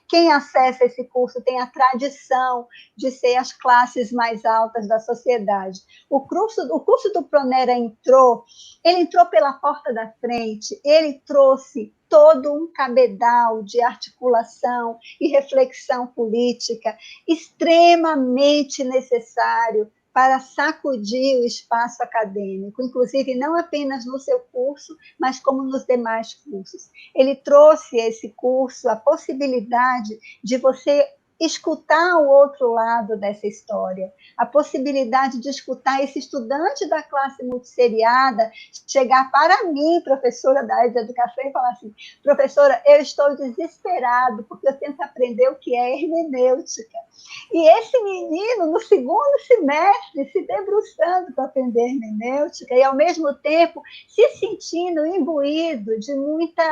quem acessa esse curso tem a tradição de ser as classes mais altas da sociedade. O curso do Pronera ele entrou pela porta da frente, ele trouxe todo um cabedal de articulação e reflexão política extremamente necessário para sacudir o espaço acadêmico, inclusive não apenas no seu curso, mas como nos demais cursos. Ele trouxe a esse curso a possibilidade de você escutar o outro lado dessa história, a possibilidade de escutar esse estudante da classe multisseriada chegar para mim, professora da área de educação, e falar assim: professora, eu estou desesperado porque eu tento aprender o que é hermenêutica. E esse menino, no segundo semestre, se debruçando para aprender hermenêutica e, ao mesmo tempo, se sentindo imbuído de muita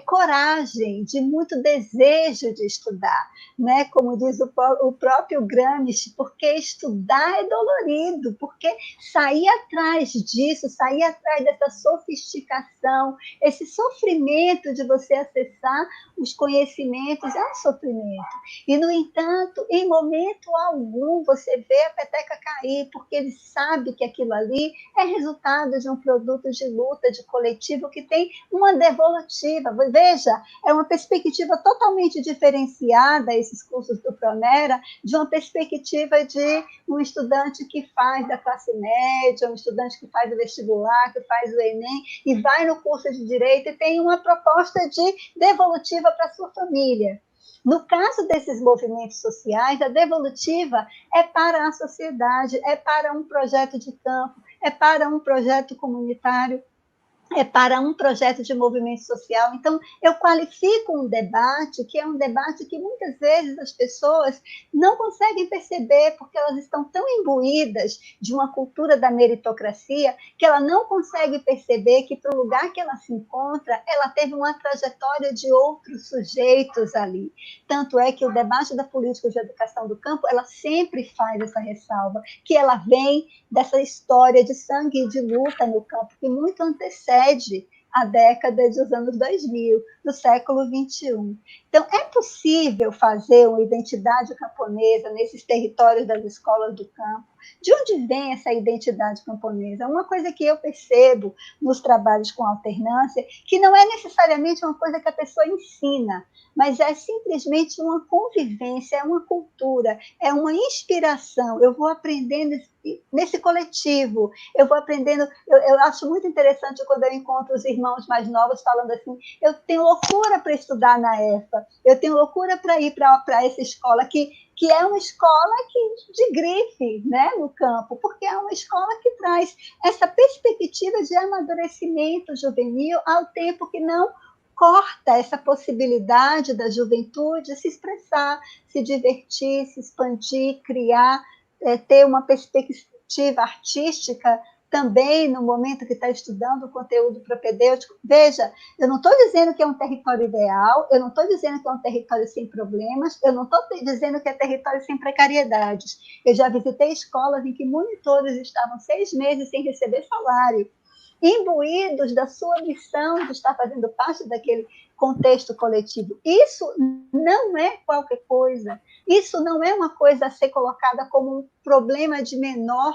coragem, de muito desejo de estudar, né? Como diz o próprio Gramsci, porque estudar é dolorido, porque sair atrás disso, sair atrás dessa sofisticação, esse sofrimento de você acessar os conhecimentos é um sofrimento. E, no entanto, em momento algum você vê a peteca cair, porque ele sabe que aquilo ali é resultado de um produto de luta, de coletivo, que tem uma devolutiva. Veja, é uma perspectiva totalmente diferenciada, esses cursos do Pronera, de uma perspectiva de um estudante que faz da classe média, um estudante que faz o vestibular, que faz o Enem, e vai no curso de Direito e tem uma proposta de devolutiva para a sua família. No caso desses movimentos sociais, a devolutiva é para a sociedade, é para um projeto de campo, é para um projeto comunitário, é para um projeto de movimento social. Então, eu qualifico um debate que é um debate que muitas vezes as pessoas não conseguem perceber, porque elas estão tão imbuídas de uma cultura da meritocracia que ela não consegue perceber que, para o lugar que ela se encontra, ela teve uma trajetória de outros sujeitos ali. Tanto é que o debate da política de educação do campo, ela sempre faz essa ressalva, que ela vem dessa história de sangue e de luta no campo, que muito antecede a década dos anos 2000, do século XXI. Então, é possível fazer uma identidade camponesa nesses territórios das escolas do campo? De onde vem essa identidade camponesa? Uma coisa que eu percebo nos trabalhos com alternância, que não é necessariamente uma coisa que a pessoa ensina, mas é simplesmente uma convivência, é uma cultura, é uma inspiração. Eu vou aprendendo nesse coletivo, eu vou aprendendo. Eu acho muito interessante quando eu encontro os irmãos mais novos falando assim: eu tenho loucura para estudar na EFA, eu tenho loucura para ir para essa escola que é uma escola de grife, né, no campo, porque é uma escola que traz essa perspectiva de amadurecimento juvenil, ao tempo que não corta essa possibilidade da juventude se expressar, se divertir, se expandir, criar, ter uma perspectiva artística também no momento que está estudando o conteúdo propedêutico. Veja, eu não estou dizendo que é um território ideal, eu não estou dizendo que é um território sem problemas, eu não estou dizendo que é território sem precariedades. Eu já visitei escolas em que monitores estavam 6 meses sem receber salário, imbuídos da sua missão de estar fazendo parte daquele contexto coletivo. Isso não é qualquer coisa. Isso não é uma coisa a ser colocada como um problema de menor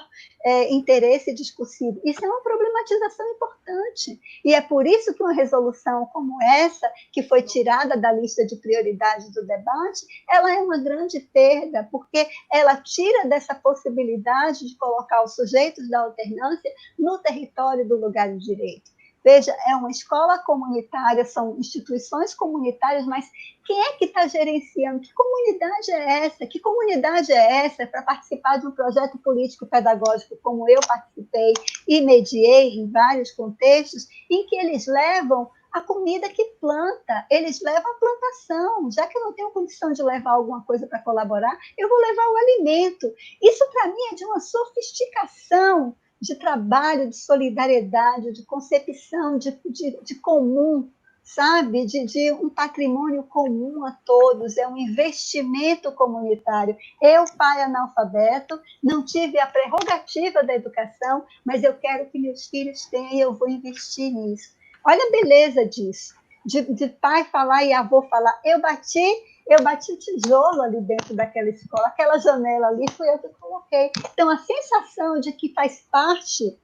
interesse discursivo. Isso é uma problematização importante. E é por isso que uma resolução como essa, que foi tirada da lista de prioridades do debate, ela é uma grande perda, porque ela tira dessa possibilidade de colocar os sujeitos da alternância no território do lugar de direito. Veja, é uma escola comunitária, são instituições comunitárias, mas quem é que está gerenciando? Que comunidade é essa? Que comunidade é essa para participar de um projeto político-pedagógico como eu participei e mediei em vários contextos, em que eles levam a comida que planta, eles levam a plantação. Já que eu não tenho condição de levar alguma coisa para colaborar, eu vou levar o alimento. Isso, para mim, é de uma sofisticação de trabalho, de solidariedade, de concepção de comum, sabe? De um patrimônio comum a todos, é um investimento comunitário. Eu, pai analfabeto, não tive a prerrogativa da educação, mas eu quero que meus filhos tenham e eu vou investir nisso. Olha a beleza disso, de pai falar e avô falar, eu bati tijolo ali dentro daquela escola, aquela janela ali foi eu que coloquei. Então, a sensação de que faz parte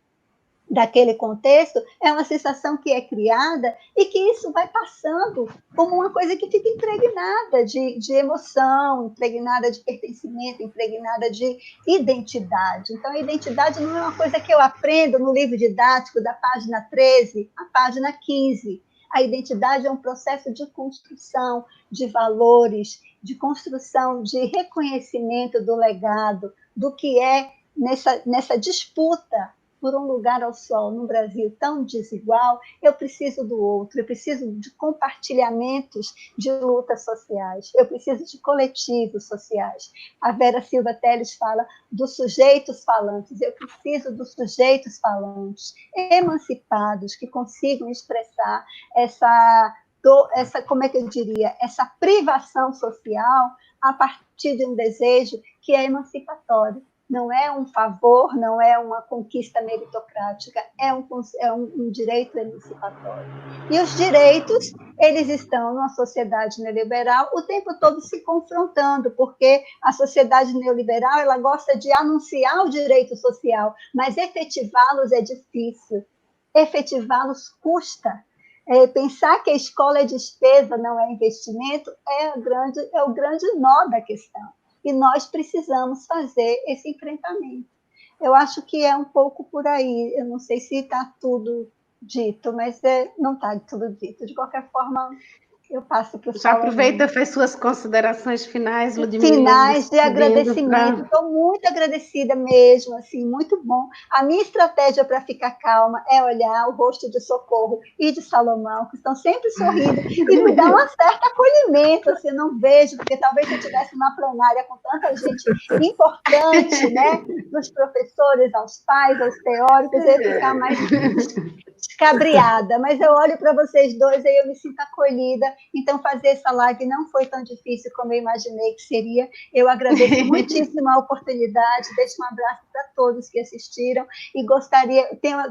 daquele contexto é uma sensação que é criada e que isso vai passando como uma coisa que fica impregnada de emoção, impregnada de pertencimento, impregnada de identidade. Então, a identidade não é uma coisa que eu aprendo no livro didático da página 13 à página 15. A identidade é um processo de construção de valores, de construção de reconhecimento do legado, do que é nessa disputa por um lugar ao sol num Brasil tão desigual. Eu preciso do outro, eu preciso de compartilhamentos de lutas sociais, eu preciso de coletivos sociais. A Vera Silva Teles fala dos sujeitos falantes, eu preciso dos sujeitos falantes, emancipados, que consigam expressar essa, como é que eu diria, essa privação social a partir de um desejo que é emancipatório. Não é um favor, não é uma conquista meritocrática, é um direito emancipatório. E os direitos, eles estão numa sociedade neoliberal o tempo todo se confrontando, porque a sociedade neoliberal ela gosta de anunciar o direito social, mas efetivá-los é difícil, efetivá-los custa. Pensar que a escola é despesa, não é investimento, é o grande nó da questão. E nós precisamos fazer esse enfrentamento. Eu acho que é um pouco por aí. Eu não sei se está tudo dito, mas não está tudo dito. De qualquer forma, eu passo para o Já aproveita, faz suas considerações finais, Ludmila. Finais de agradecimento. Estou muito agradecida mesmo, assim, muito bom. A minha estratégia para ficar calma é olhar o rosto de Socorro e de Salomão, que estão sempre sorrindo, e me dá um certo acolhimento, assim, eu não vejo, porque talvez se eu estivesse numa plenária com tanta gente importante, né, dos professores aos pais, aos teóricos, eu ia ficar mais descabriada, mas eu olho para vocês dois e eu me sinto acolhida. Então, fazer essa live não foi tão difícil como eu imaginei que seria. Eu agradeço muitíssimo a oportunidade, deixo um abraço para todos que assistiram e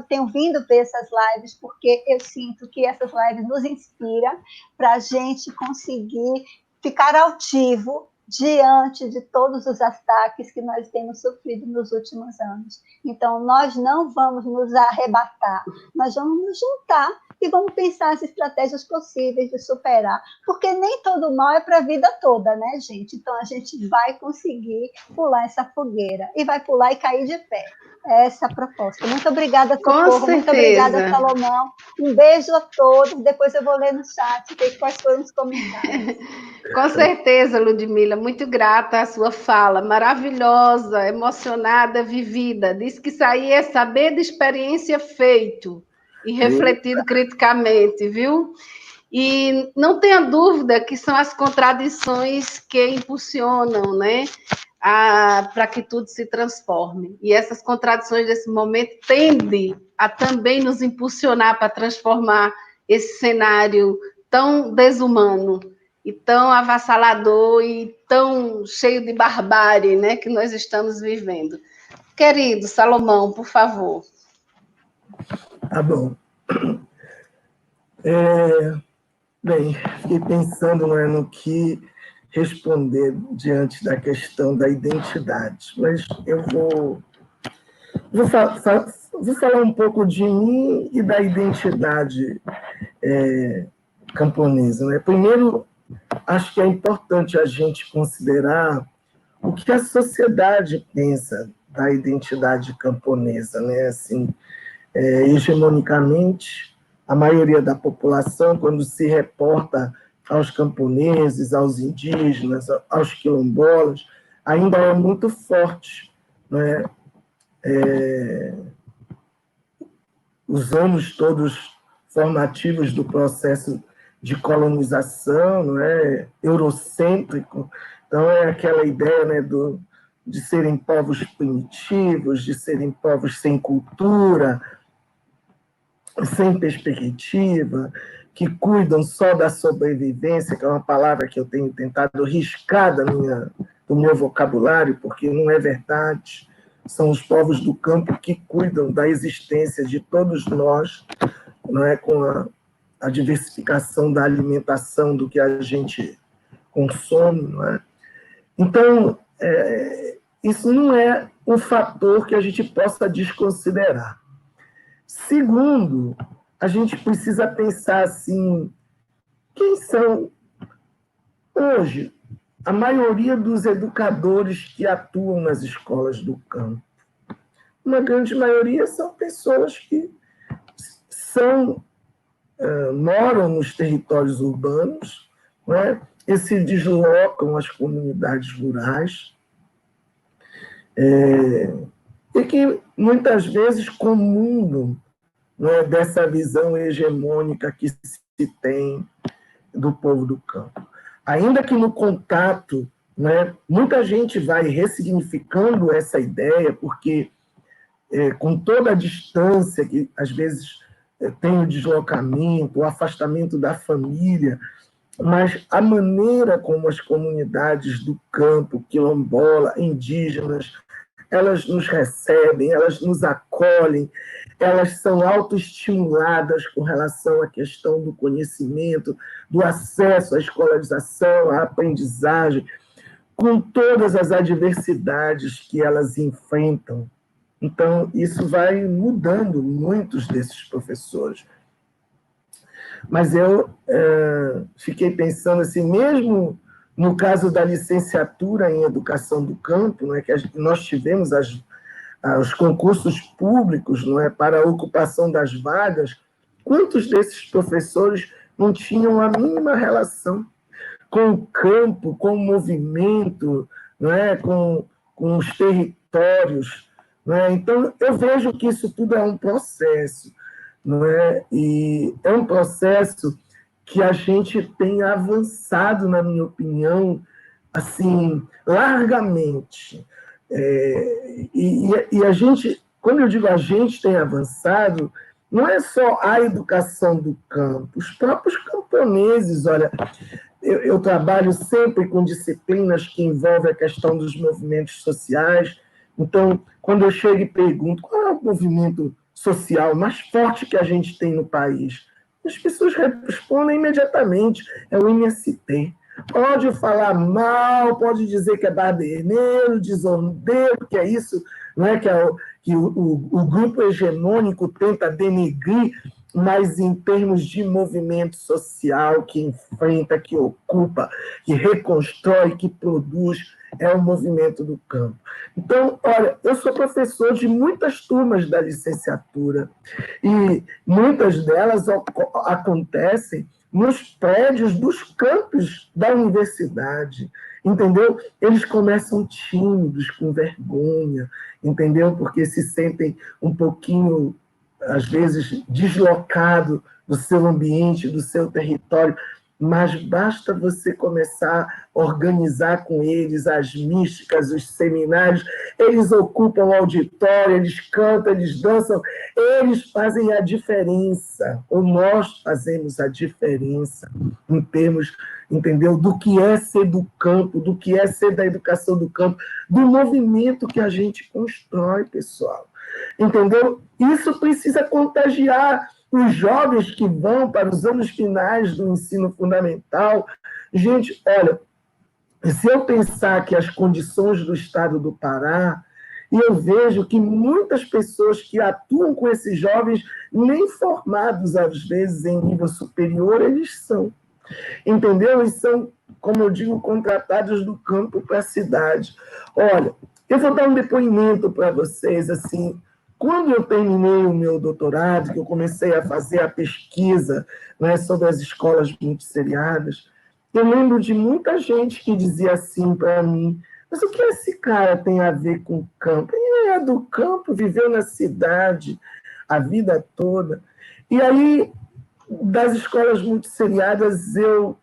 tenho vindo ver essas lives, porque eu sinto que essas lives nos inspiram para a gente conseguir ficar altivo diante de todos os ataques que nós temos sofrido nos últimos anos. Então, nós não vamos nos arrebatar, nós vamos nos juntar e vamos pensar as estratégias possíveis de superar, porque nem todo mal é para a vida toda, né, gente? Então, a gente vai conseguir pular essa fogueira, e vai pular e cair de pé. É essa a proposta. Muito obrigada, Socorro. Muito obrigada, Salomão. Um beijo a todos. Depois eu vou ler no chat quais foram os comentários. Com certeza, Ludmila. Muito grata à sua fala. Maravilhosa, emocionada, vivida. Diz que isso aí é saber de experiência feito e refletido criticamente, viu? E não tenha dúvida que são as contradições que impulsionam, né, para que tudo se transforme. E essas contradições desse momento tendem a também nos impulsionar para transformar esse cenário tão desumano e tão avassalador e tão cheio de barbárie, né, que nós estamos vivendo. Querido Salomão, por favor. Tá bom. Bem, fiquei pensando, né, no que responder diante da questão da identidade, mas eu vou falar um pouco de mim e da identidade camponesa, né? Primeiro, acho que é importante a gente considerar o que a sociedade pensa da identidade camponesa, né? Assim, hegemonicamente, a maioria da população, quando se reporta aos camponeses, aos indígenas, aos quilombolas, ainda é muito forte, né? Os anos todos formativos do processo de colonização, não é? Eurocêntrico, então é aquela ideia, né, de serem povos primitivos, de serem povos sem cultura, sem perspectiva, que cuidam só da sobrevivência, que é uma palavra que eu tenho tentado riscar do meu vocabulário, porque não é verdade. São os povos do campo que cuidam da existência de todos nós, não é, com a diversificação da alimentação, do que a gente consome. Não é? Então, isso não é um fator que a gente possa desconsiderar. Segundo, a gente precisa pensar assim, quem são hoje a maioria dos educadores que atuam nas escolas do campo? Uma grande maioria são pessoas que moram nos territórios urbanos, não é? E se deslocam às comunidades rurais, e que muitas vezes comungam, não é, dessa visão hegemônica que se tem do povo do campo. Ainda que no contato, né, muita gente vai ressignificando essa ideia, porque com toda a distância que às vezes tem o deslocamento, o afastamento da família, mas a maneira como as comunidades do campo, quilombola, indígenas, elas nos recebem, elas nos acolhem, elas são autoestimuladas com relação à questão do conhecimento, do acesso à escolarização, à aprendizagem, com todas as adversidades que elas enfrentam. Então, isso vai mudando muitos desses professores. Mas eu fiquei pensando assim, mesmo no caso da licenciatura em Educação do Campo, não é, que nós tivemos os concursos públicos, não é, para a ocupação das vagas, quantos desses professores não tinham a mínima relação com o campo, com o movimento, não é, com os territórios? Não é? Então, eu vejo que isso tudo é um processo, não é? E é um processo que a gente tem avançado, na minha opinião, assim, largamente. E a gente, quando eu digo a gente tem avançado, não é só a educação do campo, os próprios camponeses, olha, eu trabalho sempre com disciplinas que envolvem a questão dos movimentos sociais. Então, quando eu chego e pergunto qual é o movimento social mais forte que a gente tem no país, as pessoas respondem imediatamente, é o MST. Pode falar mal, pode dizer que é baderneiro, desondeiro, que é isso, não é? Que o grupo hegemônico tenta denegrir, mas em termos de movimento social que enfrenta, que ocupa, que reconstrói, que produz, é o movimento do campo. Então, olha, eu sou professor de muitas turmas da licenciatura e muitas delas acontecem nos prédios dos campos da universidade, entendeu? Eles começam tímidos, com vergonha, entendeu? Porque se sentem um pouquinho, às vezes, deslocados do seu ambiente, do seu território, mas basta você começar a organizar com eles as místicas, os seminários, eles ocupam o auditório, eles cantam, eles dançam, eles fazem a diferença, ou nós fazemos a diferença em termos, entendeu, do que é ser do campo, do que é ser da educação do campo, do movimento que a gente constrói, pessoal. Entendeu? Isso precisa contagiar os jovens que vão para os anos finais do ensino fundamental. Gente, olha, se eu pensar que as condições do estado do Pará, e eu vejo que muitas pessoas que atuam com esses jovens, nem formados, às vezes, em nível superior, eles são. Entendeu? Eles são, como eu digo, contratados do campo para a cidade. Olha, eu vou dar um depoimento para vocês, assim, quando eu terminei o meu doutorado, que eu comecei a fazer a pesquisa, né, sobre as escolas multisseriadas, eu lembro de muita gente que dizia assim para mim, mas o que esse cara tem a ver com o campo? Ele é do campo, viveu na cidade a vida toda. E aí, das escolas multisseriadas, eu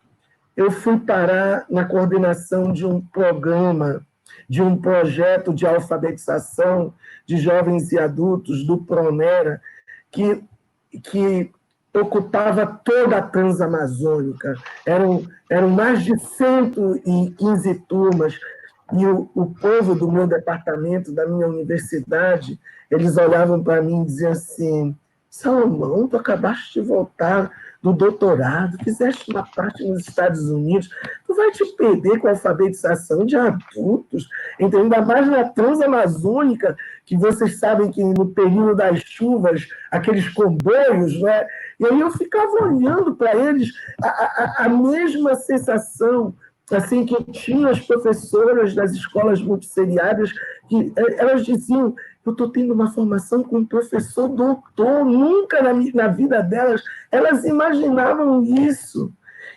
fui parar na coordenação de um programa, de um projeto de alfabetização de jovens e adultos do Pronera, que ocupava toda a Transamazônica. Eram mais de 115 turmas, e o povo do meu departamento, da minha universidade, eles olhavam para mim e diziam assim, Salomão, tu acabaste de voltar do doutorado, fizeste uma parte nos Estados Unidos, tu vai te perder com a alfabetização de adultos, entendeu? Ainda mais na Transamazônica, que vocês sabem que no período das chuvas, aqueles comboios, né? E aí eu ficava olhando para eles a mesma sensação assim, que tinham as professoras das escolas multisseriadas, que elas diziam, eu estou tendo uma formação com um professor doutor, nunca na vida delas, elas imaginavam isso,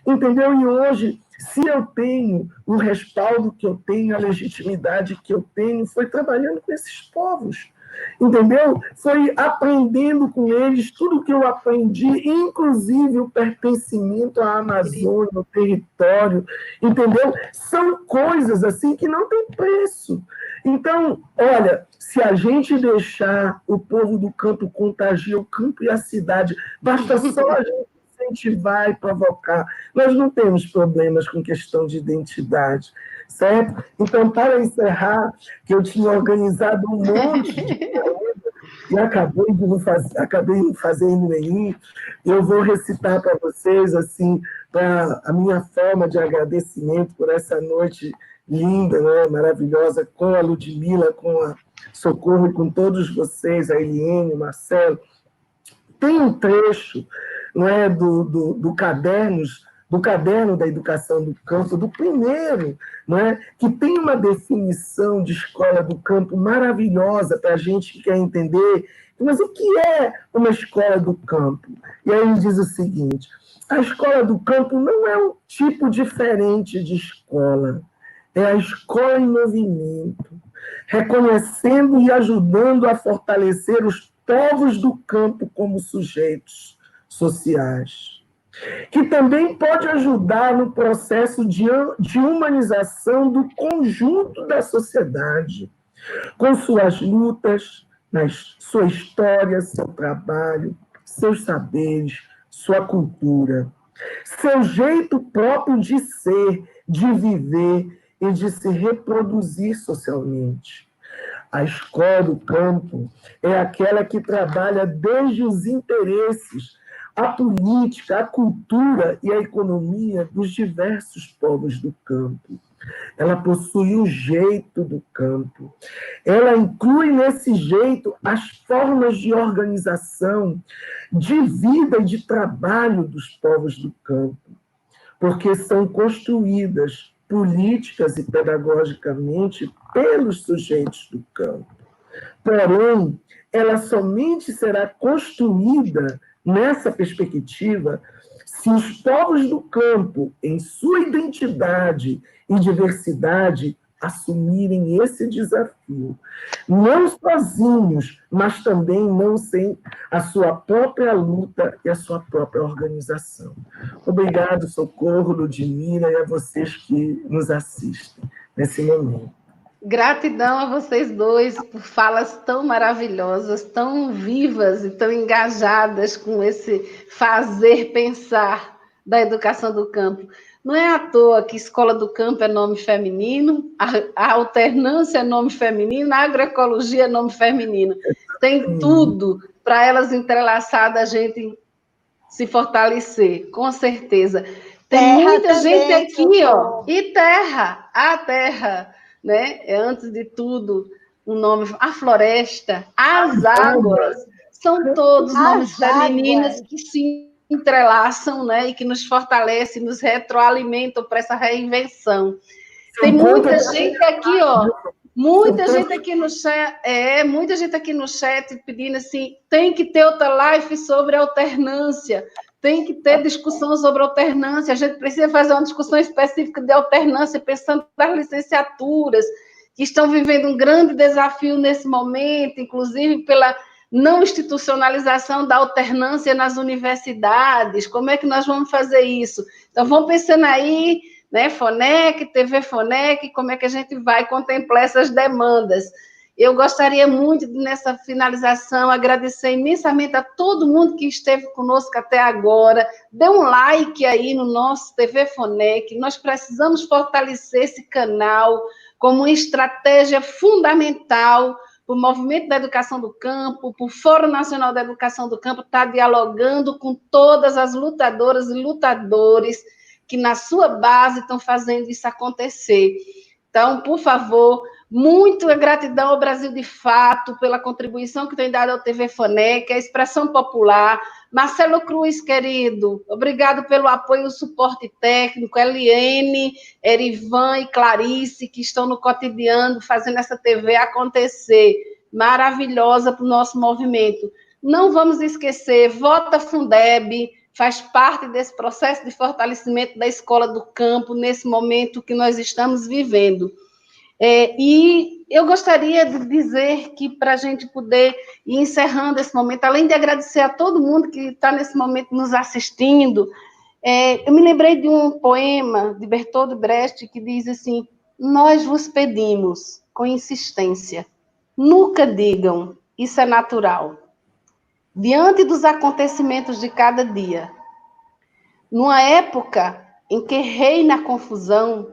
entendeu? E hoje, se eu tenho o respaldo que eu tenho, a legitimidade que eu tenho, foi trabalhando com esses povos, entendeu? Foi aprendendo com eles tudo que eu aprendi, inclusive o pertencimento à Amazônia, ao território, entendeu? São coisas assim que não tem preço. Então, olha, se a gente deixar o povo do campo contagiar o campo e a cidade, basta só a gente incentivar e provocar. Nós não temos problemas com questão de identidade, certo? Então, para encerrar, que eu tinha organizado um monte de coisa e acabei não fazendo nenhum, eu vou recitar para vocês, assim, para a minha forma de agradecimento por essa noite linda, né, maravilhosa, com a Ludmila, com a Socorro e com todos vocês, a Eliane, o Marcelo. Tem um trecho, não é, do caderno da educação do campo, do primeiro, não é, que tem uma definição de escola do campo maravilhosa para a gente que quer entender, mas o que é uma escola do campo? E aí ele diz o seguinte, a escola do campo não é um tipo diferente de escola, é a escola em movimento, reconhecendo e ajudando a fortalecer os povos do campo como sujeitos sociais, que também pode ajudar no processo de humanização do conjunto da sociedade, com suas lutas, sua história, seu trabalho, seus saberes, sua cultura, seu jeito próprio de ser, de viver e de se reproduzir socialmente. A escola do campo é aquela que trabalha desde os interesses, a política, a cultura e a economia dos diversos povos do campo. Ela possui o jeito do campo. Ela inclui nesse jeito as formas de organização, de vida e de trabalho dos povos do campo, porque são construídas políticas e pedagogicamente pelos sujeitos do campo. Porém, ela somente será construída nessa perspectiva se os povos do campo, em sua identidade e diversidade, assumirem esse desafio. Não sozinhos, mas também não sem a sua própria luta e a sua própria organização. Obrigado, Socorro, Ludmila, e a vocês que nos assistem nesse momento. Gratidão a vocês dois por falas tão maravilhosas, tão vivas e tão engajadas com esse fazer pensar da educação do campo. Não é à toa que Escola do Campo é nome feminino, a alternância é nome feminino, a agroecologia é nome feminino. Tem tudo para elas entrelaçadas a gente se fortalecer, com certeza. Tem terra muita gente aqui, ó, e terra, a terra, né? É, antes de tudo, o nome, a floresta, as águas, são todos nomes femininos que se entrelaçam, né? E que nos fortalecem, nos retroalimentam para essa reinvenção. Tem muita gente aqui, ó, muita gente aqui no chat pedindo assim, tem que ter outra live sobre alternância, tem que ter discussão sobre alternância, a gente precisa fazer uma discussão específica de alternância, pensando nas licenciaturas, que estão vivendo um grande desafio nesse momento, inclusive pela não institucionalização da alternância nas universidades. Como é que nós vamos fazer isso? Então, vamos pensando aí, né, FONEC, TV FONEC, como é que a gente vai contemplar essas demandas. Eu gostaria muito, nessa finalização, agradecer imensamente a todo mundo que esteve conosco até agora. Dê um like aí no nosso TV FONEC. Nós precisamos fortalecer esse canal como uma estratégia fundamental para o Movimento da Educação do Campo, para o Fórum Nacional da Educação do Campo, estar dialogando com todas as lutadoras e lutadores que, na sua base, estão fazendo isso acontecer. Então, por favor, muita gratidão ao Brasil de Fato pela contribuição que tem dado ao TV FONEC, a expressão popular. Marcelo Cruz, querido, obrigado pelo apoio e o suporte técnico. Eliene, Erivan e Clarice, que estão no cotidiano fazendo essa TV acontecer. Maravilhosa para o nosso movimento. Não vamos esquecer, Vota Fundeb, faz parte desse processo de fortalecimento da Escola do Campo, nesse momento que nós estamos vivendo. E eu gostaria de dizer que, para a gente poder ir encerrando esse momento, além de agradecer a todo mundo que está nesse momento nos assistindo, eu me lembrei de um poema de Bertolt Brecht que diz assim: nós vos pedimos, com insistência, nunca digam, isso é natural. Diante dos acontecimentos de cada dia, numa época em que reina a confusão,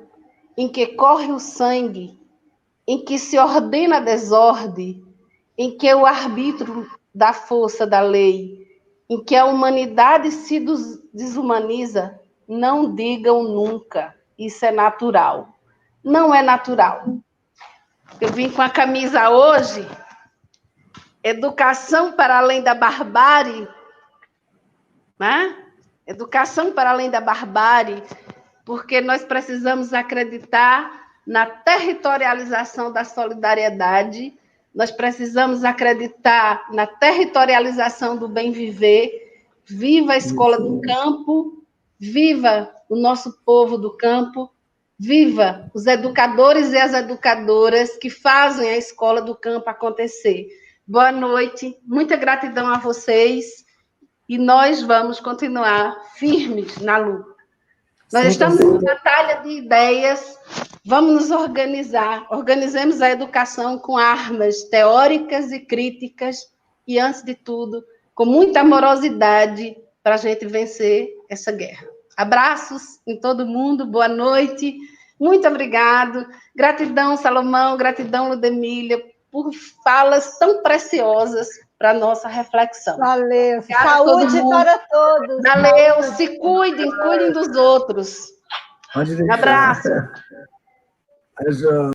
em que corre o sangue, em que se ordena a desordem, em que o arbítrio dá força da lei, em que a humanidade se desumaniza, não digam nunca, isso é natural. Não é natural. Eu vim com a camisa hoje, Educação para além da barbárie, né? Educação para além da barbárie, porque nós precisamos acreditar na territorialização da solidariedade, nós precisamos acreditar na territorialização do bem viver. Viva a Escola do Campo, viva o nosso povo do campo, viva os educadores e as educadoras que fazem a Escola do Campo acontecer. Boa noite, muita gratidão a vocês e nós vamos continuar firmes na luta. Nós estamos em batalha de ideias, vamos nos organizar, organizemos a educação com armas teóricas e críticas e, antes de tudo, com muita amorosidade para a gente vencer essa guerra. Abraços em todo mundo, boa noite, muito obrigado, gratidão Salomão, gratidão Ludmília, por falas tão preciosas para a nossa reflexão. Valeu, saúde para todos. Valeu, se cuidem, cuidem dos outros. Pode deixar. Um abraço.